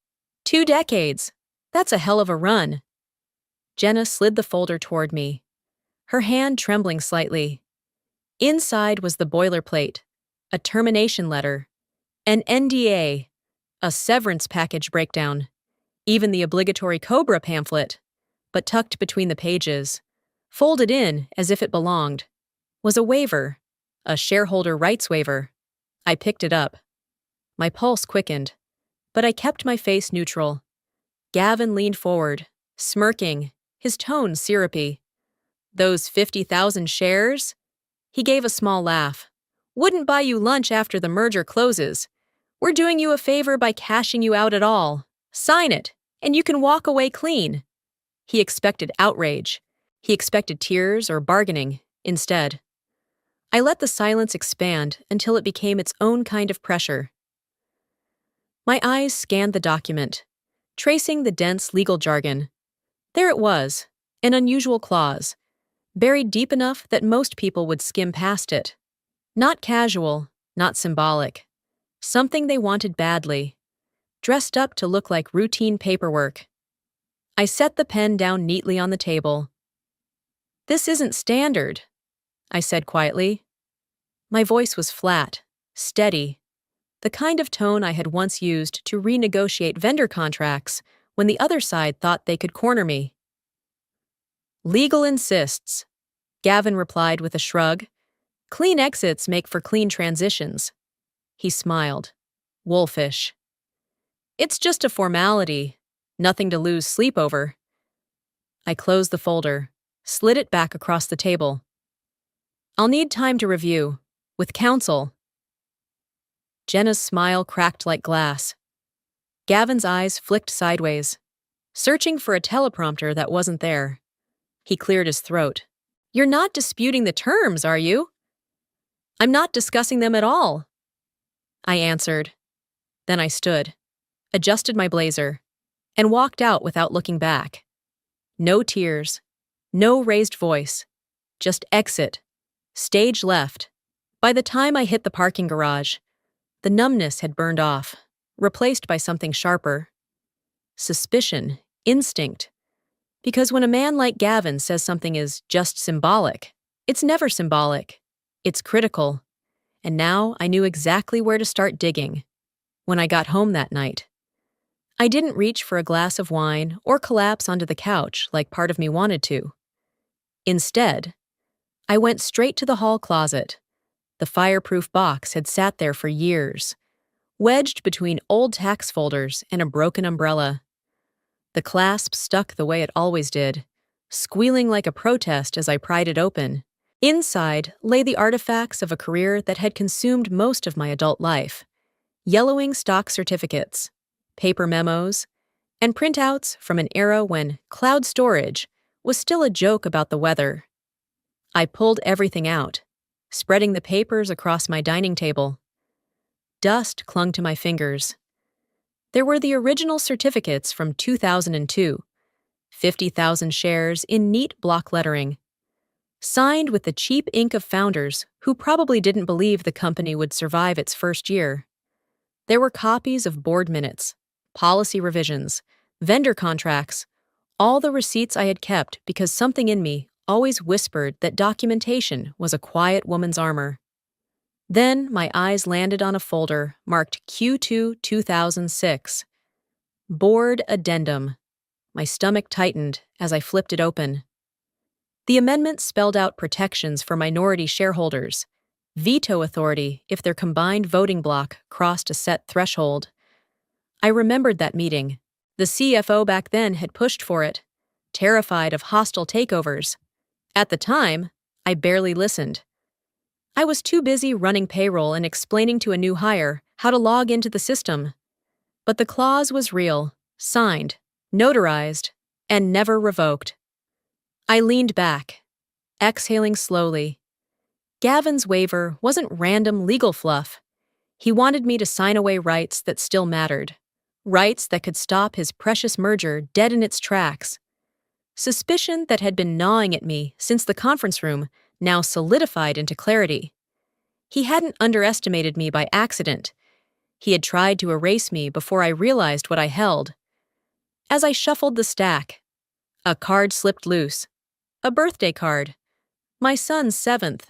Speaker 1: 2 decades. That's a hell of a run. Jenna slid the folder toward me, her hand trembling slightly. Inside was the boilerplate, a termination letter, an NDA, a severance package breakdown, even the obligatory Cobra pamphlet, but tucked between the pages, folded in as if it belonged, was a waiver, a shareholder rights waiver. I picked it up. My pulse quickened, but I kept my face neutral. Gavin leaned forward, smirking, his tone syrupy. Those 50,000 shares? He gave a small laugh. Wouldn't buy you lunch after the merger closes. We're doing you a favor by cashing you out at all. Sign it, and you can walk away clean. He expected outrage. He expected tears or bargaining, instead. I let the silence expand until it became its own kind of pressure. My eyes scanned the document, tracing the dense legal jargon. There it was, an unusual clause, buried deep enough that most people would skim past it. Not casual, not symbolic. Something they wanted badly, dressed up to look like routine paperwork. I set the pen down neatly on the table. This isn't standard, I said quietly. My voice was flat, steady, the kind of tone I had once used to renegotiate vendor contracts when the other side thought they could corner me. Legal insists, Gavin replied with a shrug. Clean exits make for clean transitions. He smiled. Wolfish. It's just a formality, nothing to lose sleep over. I closed the folder, slid it back across the table. I'll need time to review, with counsel. Jenna's smile cracked like glass. Gavin's eyes flicked sideways, searching for a teleprompter that wasn't there. He cleared his throat. You're not disputing the terms, are you? I'm not discussing them at all, I answered. Then I stood, adjusted my blazer, and walked out without looking back. No tears, no raised voice, just exit, stage left. By the time I hit the parking garage, the numbness had burned off, replaced by something sharper. Suspicion, instinct. Because when a man like Gavin says something is just symbolic, it's never symbolic. It's critical. And now I knew exactly where to start digging. When I got home that night, I didn't reach for a glass of wine or collapse onto the couch like part of me wanted to. Instead, I went straight to the hall closet. The fireproof box had sat there for years, wedged between old tax folders and a broken umbrella. The clasp stuck the way it always did, squealing like a protest as I pried it open. Inside lay the artifacts of a career that had consumed most of my adult life. Yellowing stock certificates, paper memos, and printouts from an era when cloud storage was still a joke about the weather. I pulled everything out, spreading the papers across my dining table. Dust clung to my fingers. There were the original certificates from 2002, 50,000 shares in neat block lettering, signed with the cheap ink of founders who probably didn't believe the company would survive its first year. There were copies of board minutes, policy revisions, vendor contracts, all the receipts I had kept because something in me always whispered that documentation was a quiet woman's armor. Then my eyes landed on a folder marked Q2 2006. Board Addendum. My stomach tightened as I flipped it open. The amendment spelled out protections for minority shareholders, veto authority if their combined voting bloc crossed a set threshold. I remembered that meeting. The CFO back then had pushed for it, terrified of hostile takeovers. At the time, I barely listened. I was too busy running payroll and explaining to a new hire how to log into the system. But the clause was real, signed, notarized, and never revoked. I leaned back, exhaling slowly. Gavin's waiver wasn't random legal fluff. He wanted me to sign away rights that still mattered, rights that could stop his precious merger dead in its tracks. Suspicion that had been gnawing at me since the conference room now solidified into clarity. He hadn't underestimated me by accident. He had tried to erase me before I realized what I held. As I shuffled the stack, a card slipped loose. A birthday card. My son's 7th.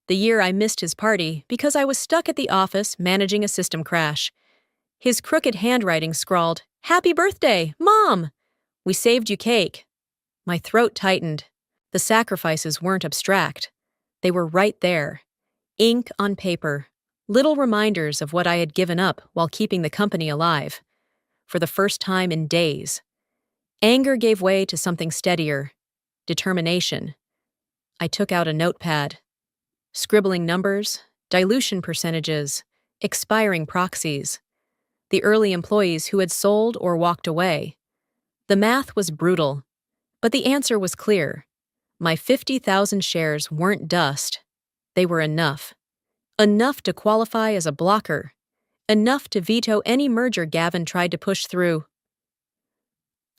Speaker 1: The year I missed his party because I was stuck at the office managing a system crash. His crooked handwriting scrawled, "Happy birthday, Mom! We saved you cake." My throat tightened. The sacrifices weren't abstract. They were right there. Ink on paper. Little reminders of what I had given up while keeping the company alive. For the first time in days. Anger gave way to something steadier. Determination. I took out a notepad. Scribbling numbers, dilution percentages, expiring proxies. The early employees who had sold or walked away. The math was brutal, but the answer was clear. My 50,000 shares weren't dust. They were enough. Enough to qualify as a blocker. Enough to veto any merger Gavin tried to push through.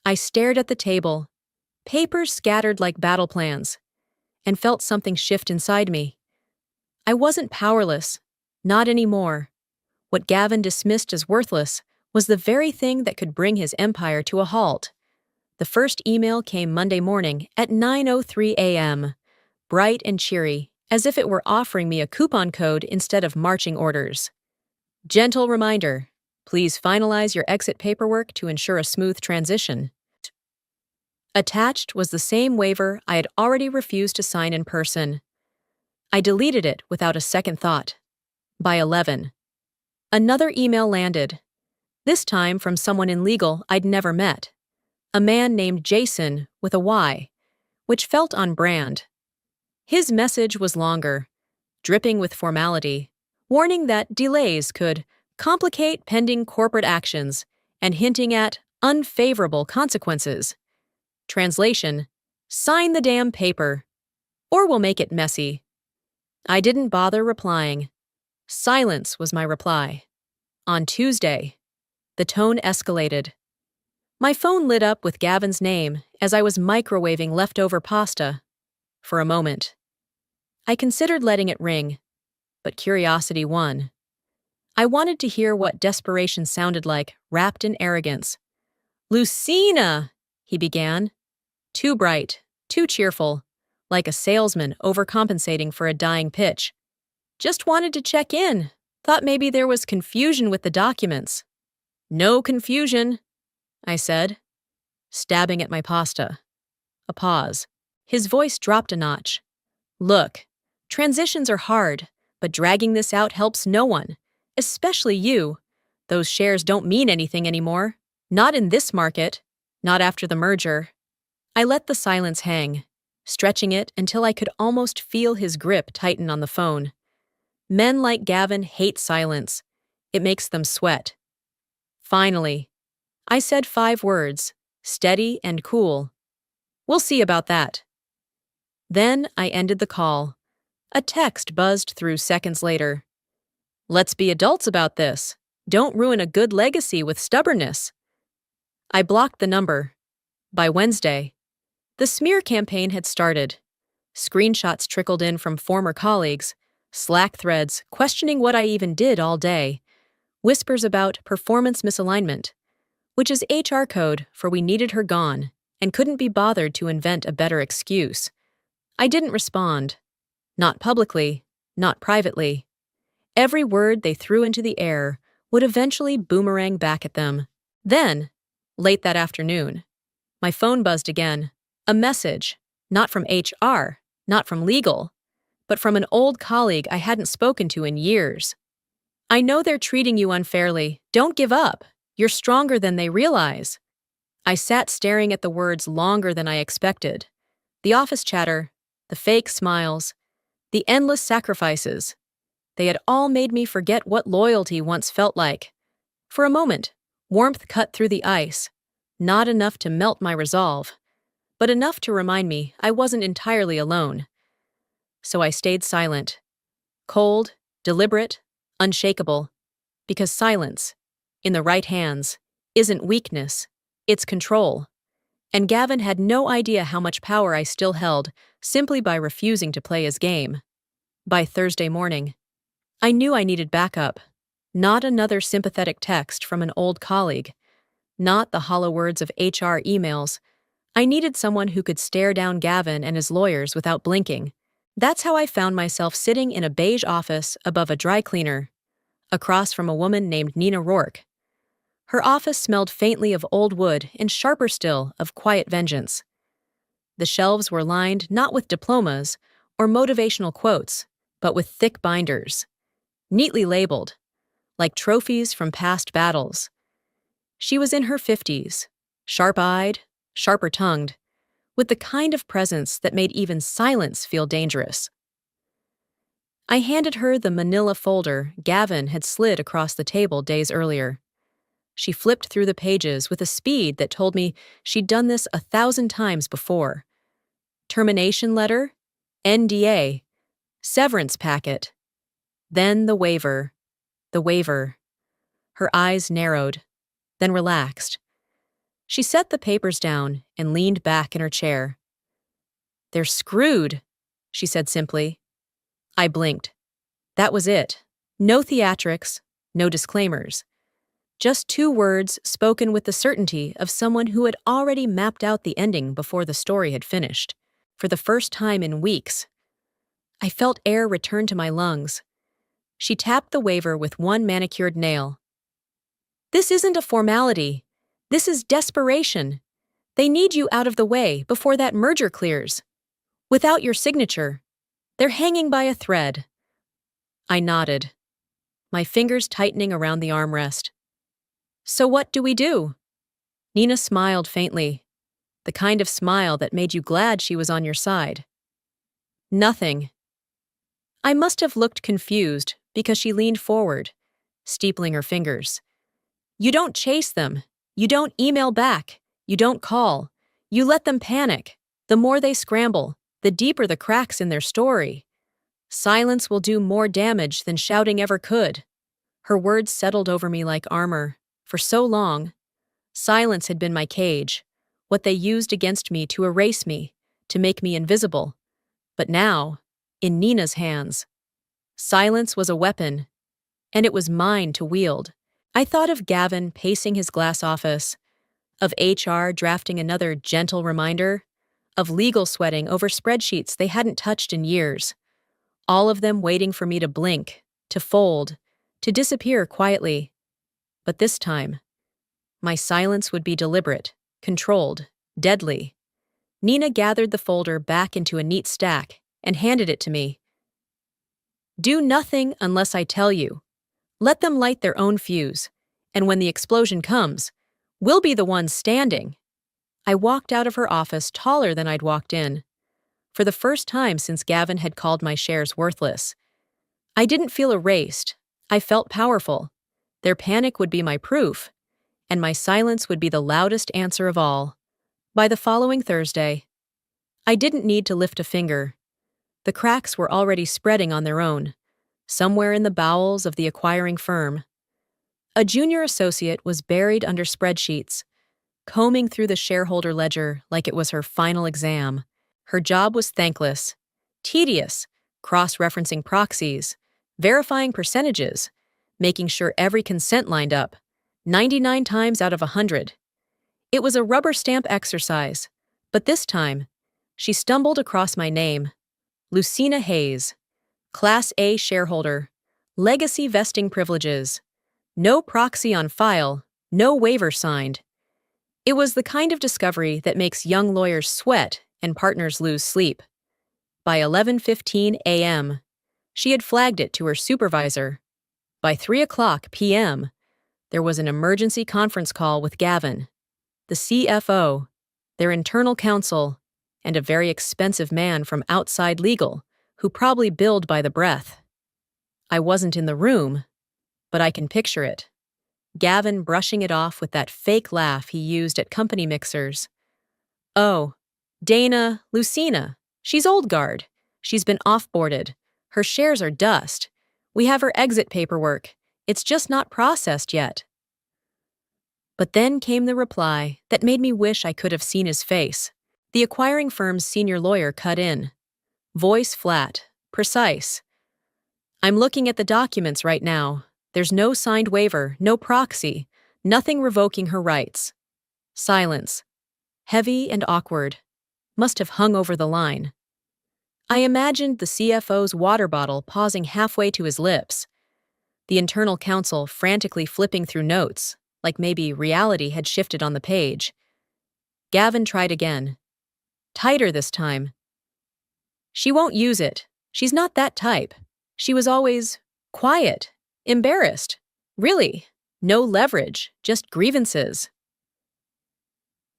Speaker 1: I stared at the table, papers scattered like battle plans, and felt something shift inside me. I wasn't powerless, not anymore. What Gavin dismissed as worthless was the very thing that could bring his empire to a halt. The first email came Monday morning at 9:03 a.m., bright and cheery, as if it were offering me a coupon code instead of marching orders. Gentle reminder, please finalize your exit paperwork to ensure a smooth transition. Attached was the same waiver I had already refused to sign in person. I deleted it without a second thought. By 11. Another email landed, this time from someone in legal I'd never met. A man named Jason with a Y, which felt on brand. His message was longer, dripping with formality, warning that delays could complicate pending corporate actions and hinting at unfavorable consequences. Translation, sign the damn paper, or we'll make it messy. I didn't bother replying. Silence was my reply. On Tuesday, the tone escalated. My phone lit up with Gavin's name as I was microwaving leftover pasta. For a moment. I considered letting it ring, but curiosity won. I wanted to hear what desperation sounded like, wrapped in arrogance. "Lucina!" he began. Too bright, too cheerful, like a salesman overcompensating for a dying pitch. "Just wanted to check in. Thought maybe there was confusion with the documents." "No confusion," I said, stabbing at my pasta. A pause. His voice dropped a notch. "Look, transitions are hard, but dragging this out helps no one, especially you. Those shares don't mean anything anymore. Not in this market. Not after the merger." I let the silence hang, stretching it until I could almost feel his grip tighten on the phone. Men like Gavin hate silence. It makes them sweat. Finally, I said 5 words, steady and cool. "We'll see about that." Then I ended the call. A text buzzed through seconds later. "Let's be adults about this. Don't ruin a good legacy with stubbornness." I blocked the number. By Wednesday, the smear campaign had started. Screenshots trickled in from former colleagues, Slack threads questioning what I even did all day, whispers about performance misalignment, which is HR code for we needed her gone and couldn't be bothered to invent a better excuse. I didn't respond. Not publicly, not privately. Every word they threw into the air would eventually boomerang back at them. Then, late that afternoon, my phone buzzed again. A message, not from HR, not from legal, but from an old colleague I hadn't spoken to in years. "I know they're treating you unfairly. Don't give up. You're stronger than they realize." I sat staring at the words longer than I expected. The office chatter, The fake smiles, the endless sacrifices. They had all made me forget what loyalty once felt like. For a moment, warmth cut through the ice, not enough to melt my resolve, but enough to remind me I wasn't entirely alone. So I stayed silent, cold, deliberate, unshakable, because silence, in the right hands, isn't weakness, it's control. And Gavin had no idea how much power I still held simply by refusing to play his game. By Thursday morning, I knew I needed backup. Not another sympathetic text from an old colleague. Not the hollow words of HR emails. I needed someone who could stare down Gavin and his lawyers without blinking. That's how I found myself sitting in a beige office above a dry cleaner, across from a woman named Nina Rourke. Her office smelled faintly of old wood and sharper still of quiet vengeance. The shelves were lined not with diplomas or motivational quotes, but with thick binders, neatly labeled, like trophies from past battles. She was in her 50s, sharp-eyed, sharper-tongued, with the kind of presence that made even silence feel dangerous. I handed her the manila folder Gavin had slid across the table days earlier. She flipped through the pages with a speed that told me she'd done this 1,000 times before. Termination letter, NDA, severance packet, then the waiver. The waiver. Her eyes narrowed, then relaxed. She set the papers down and leaned back in her chair. "They're screwed," she said simply. I blinked. That was it. No theatrics, no disclaimers. Just 2 words spoken with the certainty of someone who had already mapped out the ending before the story had finished. For the first time in weeks, I felt air return to my lungs. She tapped the waiver with one manicured nail. "This isn't a formality. This is desperation. They need you out of the way before that merger clears. Without your signature, they're hanging by a thread." I nodded, my fingers tightening around the armrest. "So what do we do?" Nina smiled faintly, the kind of smile that made you glad she was on your side. "Nothing." I must have looked confused because she leaned forward, steepling her fingers. "You don't chase them. You don't email back. You don't call. You let them panic. The more they scramble, the deeper the cracks in their story. Silence will do more damage than shouting ever could." Her words settled over me like armor. For so long, silence had been my cage, what they used against me to erase me, to make me invisible. But now, in Nina's hands, silence was a weapon, and it was mine to wield. I thought of Gavin pacing his glass office, of HR drafting another gentle reminder, of legal sweating over spreadsheets they hadn't touched in years, all of them waiting for me to blink, to fold, to disappear quietly. But this time, my silence would be deliberate, controlled, deadly. Nina gathered the folder back into a neat stack and handed it to me. "Do nothing unless I tell you. Let them light their own fuse, and when the explosion comes, we'll be the ones standing." I walked out of her office taller than I'd walked in. For the first time since Gavin had called my shares worthless, I didn't feel erased. I felt powerful. Their panic would be my proof, and my silence would be the loudest answer of all. By the following Thursday, I didn't need to lift a finger. The cracks were already spreading on their own, somewhere in the bowels of the acquiring firm. A junior associate was buried under spreadsheets, combing through the shareholder ledger like it was her final exam. Her job was thankless, tedious, cross-referencing proxies, verifying percentages, making sure every consent lined up, 99 times out of 100. It was a rubber stamp exercise, but this time, she stumbled across my name. Lucina Hayes, Class A shareholder, legacy vesting privileges, no proxy on file, no waiver signed. It was the kind of discovery that makes young lawyers sweat and partners lose sleep. By 11:15 a.m., she had flagged it to her supervisor. By 3:00 p.m., there was an emergency conference call with Gavin, the CFO, their internal counsel, and a very expensive man from outside legal, who probably billed by the breath. I wasn't in the room, but I can picture it. Gavin brushing it off with that fake laugh he used at company mixers. Oh, Dana, Lucina. She's old guard. She's been off-boarded. Her shares are dust. We have her exit paperwork. It's just not processed yet. But then came the reply that made me wish I could have seen his face. The acquiring firm's senior lawyer cut in. Voice flat, precise. I'm looking at the documents right now. There's no signed waiver, no proxy, nothing revoking her rights. Silence. Heavy and awkward. Must have hung over the line. I imagined the CFO's water bottle pausing halfway to his lips. The internal counsel frantically flipping through notes, like maybe reality had shifted on the page. Gavin tried again. Tighter this time. She won't use it. She's not that type. She was always quiet, embarrassed. Really, no leverage, just grievances.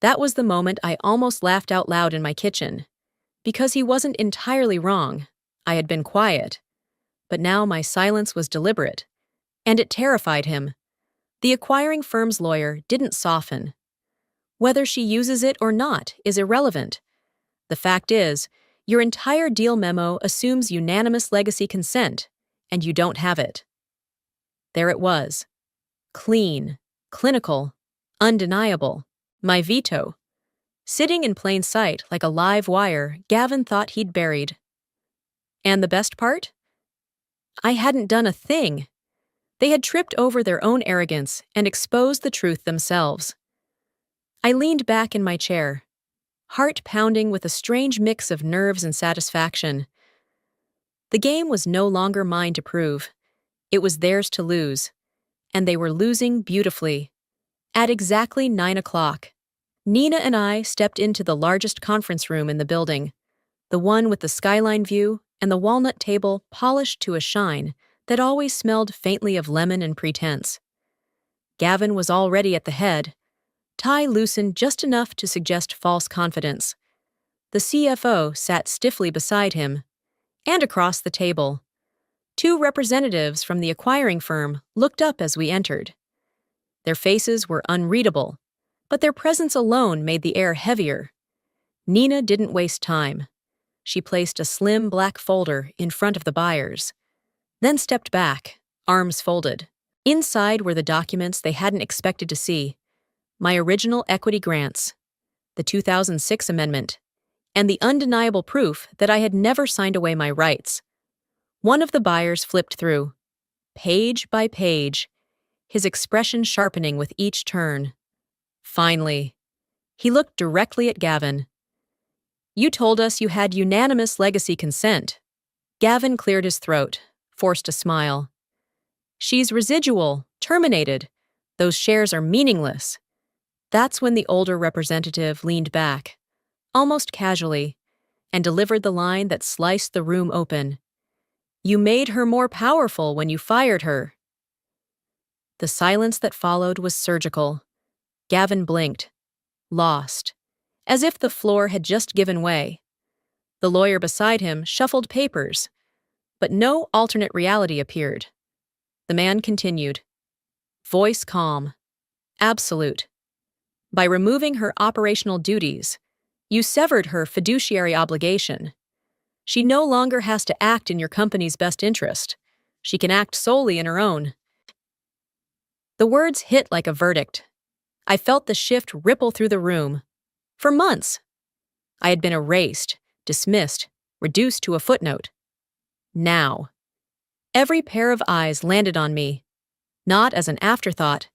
Speaker 1: That was the moment I almost laughed out loud in my kitchen. Because he wasn't entirely wrong. I had been quiet. But now my silence was deliberate. And it terrified him. The acquiring firm's lawyer didn't soften. Whether she uses it or not is irrelevant. The fact is, your entire deal memo assumes unanimous legacy consent, and you don't have it. There it was. Clean, clinical, undeniable. My veto. Sitting in plain sight like a live wire Gavin thought he'd buried. And the best part? I hadn't done a thing. They had tripped over their own arrogance and exposed the truth themselves. I leaned back in my chair, heart pounding with a strange mix of nerves and satisfaction. The game was no longer mine to prove. It was theirs to lose. And they were losing beautifully. At exactly 9 o'clock, Nina and I stepped into the largest conference room in the building, the one with the skyline view and the walnut table polished to a shine that always smelled faintly of lemon and pretense. Gavin was already at the head, tie loosened just enough to suggest false confidence. The CFO sat stiffly beside him, and across the table. 2 representatives from the acquiring firm looked up as we entered. Their faces were unreadable, but their presence alone made the air heavier. Nina didn't waste time. She placed a slim black folder in front of the buyers, then stepped back, arms folded. Inside were the documents they hadn't expected to see. My original equity grants, the 2006 amendment, and the undeniable proof that I had never signed away my rights. One of the buyers flipped through, page by page, his expression sharpening with each turn. Finally, he looked directly at Gavin. You told us you had unanimous legacy consent. Gavin cleared his throat, forced a smile. She's residual, terminated. Those shares are meaningless. That's when the older representative leaned back, almost casually, and delivered the line that sliced the room open. You made her more powerful when you fired her. The silence that followed was surgical. Gavin blinked, lost, as if the floor had just given way. The lawyer beside him shuffled papers, but no alternate reality appeared. The man continued, voice calm, absolute. By removing her operational duties, you severed her fiduciary obligation. She no longer has to act in your company's best interest. She can act solely in her own. The words hit like a verdict. I felt the shift ripple through the room. For months, I had been erased, dismissed, reduced to a footnote. Now, every pair of eyes landed on me, not as an afterthought,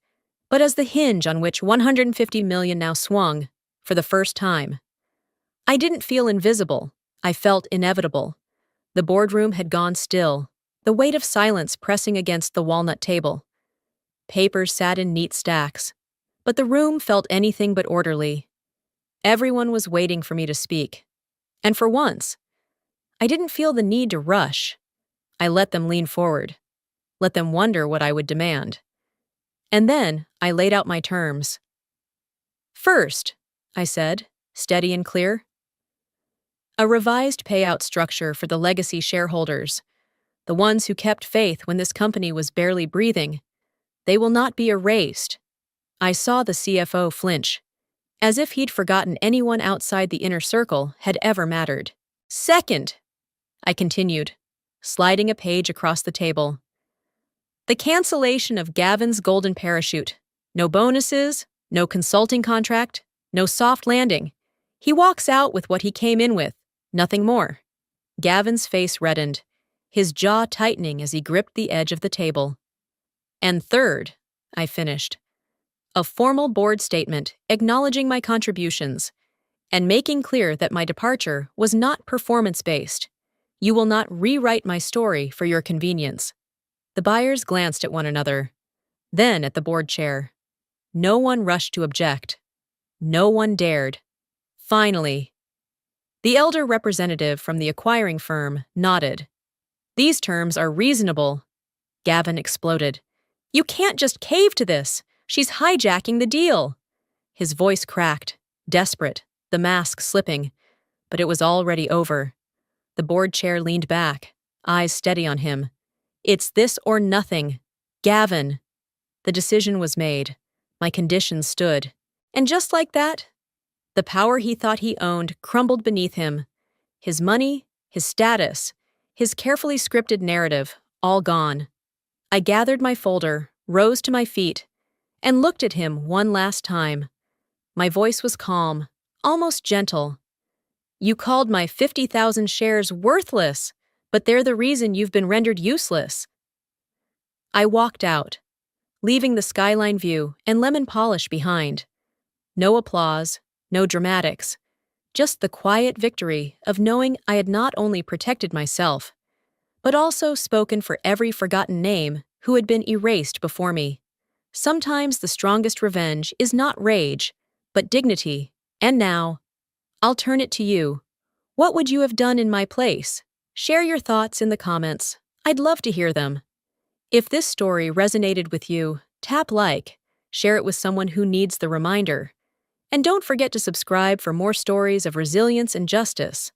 Speaker 1: but as the hinge on which 150 million now swung, for the first time. I didn't feel invisible. I felt inevitable. The boardroom had gone still, the weight of silence pressing against the walnut table. Papers sat in neat stacks, but the room felt anything but orderly. Everyone was waiting for me to speak. And for once, I didn't feel the need to rush. I let them lean forward, let them wonder what I would demand. And then I laid out my terms. First, I said, steady and clear, A revised payout structure for the legacy shareholders, the ones who kept faith when this company was barely breathing. They will not be erased. I saw the CFO flinch, as if he'd forgotten anyone outside the inner circle had ever mattered. Second, I continued, sliding a page across the table. The cancellation of Gavin's golden parachute. No bonuses, no consulting contract, no soft landing. He walks out with what he came in with, nothing more. Gavin's face reddened, his jaw tightening as he gripped the edge of the table. And third, I finished, a formal board statement acknowledging my contributions and making clear that my departure was not performance-based. You will not rewrite my story for your convenience. The buyers glanced at one another, then at the board chair. No one rushed to object. No one dared. Finally, the elder representative from the acquiring firm nodded. These terms are reasonable. Gavin exploded. You can't just cave to this. She's hijacking the deal. His voice cracked, desperate, the mask slipping, but it was already over. The board chair leaned back, eyes steady on him. It's this or nothing. Gavin. The decision was made. My conditions stood. And just like that, the power he thought he owned crumbled beneath him. His money, his status, his carefully scripted narrative, all gone. I gathered my folder, rose to my feet, and looked at him one last time. My voice was calm, almost gentle. You called my 50,000 shares worthless, but they're the reason you've been rendered useless. I walked out, leaving the skyline view and lemon polish behind. No applause, no dramatics, just the quiet victory of knowing I had not only protected myself, but also spoken for every forgotten name who had been erased before me. Sometimes the strongest revenge is not rage, but dignity. And now, I'll turn it to you. What would you have done in my place? Share your thoughts in the comments. I'd love to hear them. If this story resonated with you, tap like, share it with someone who needs the reminder. And don't forget to subscribe for more stories of resilience and justice.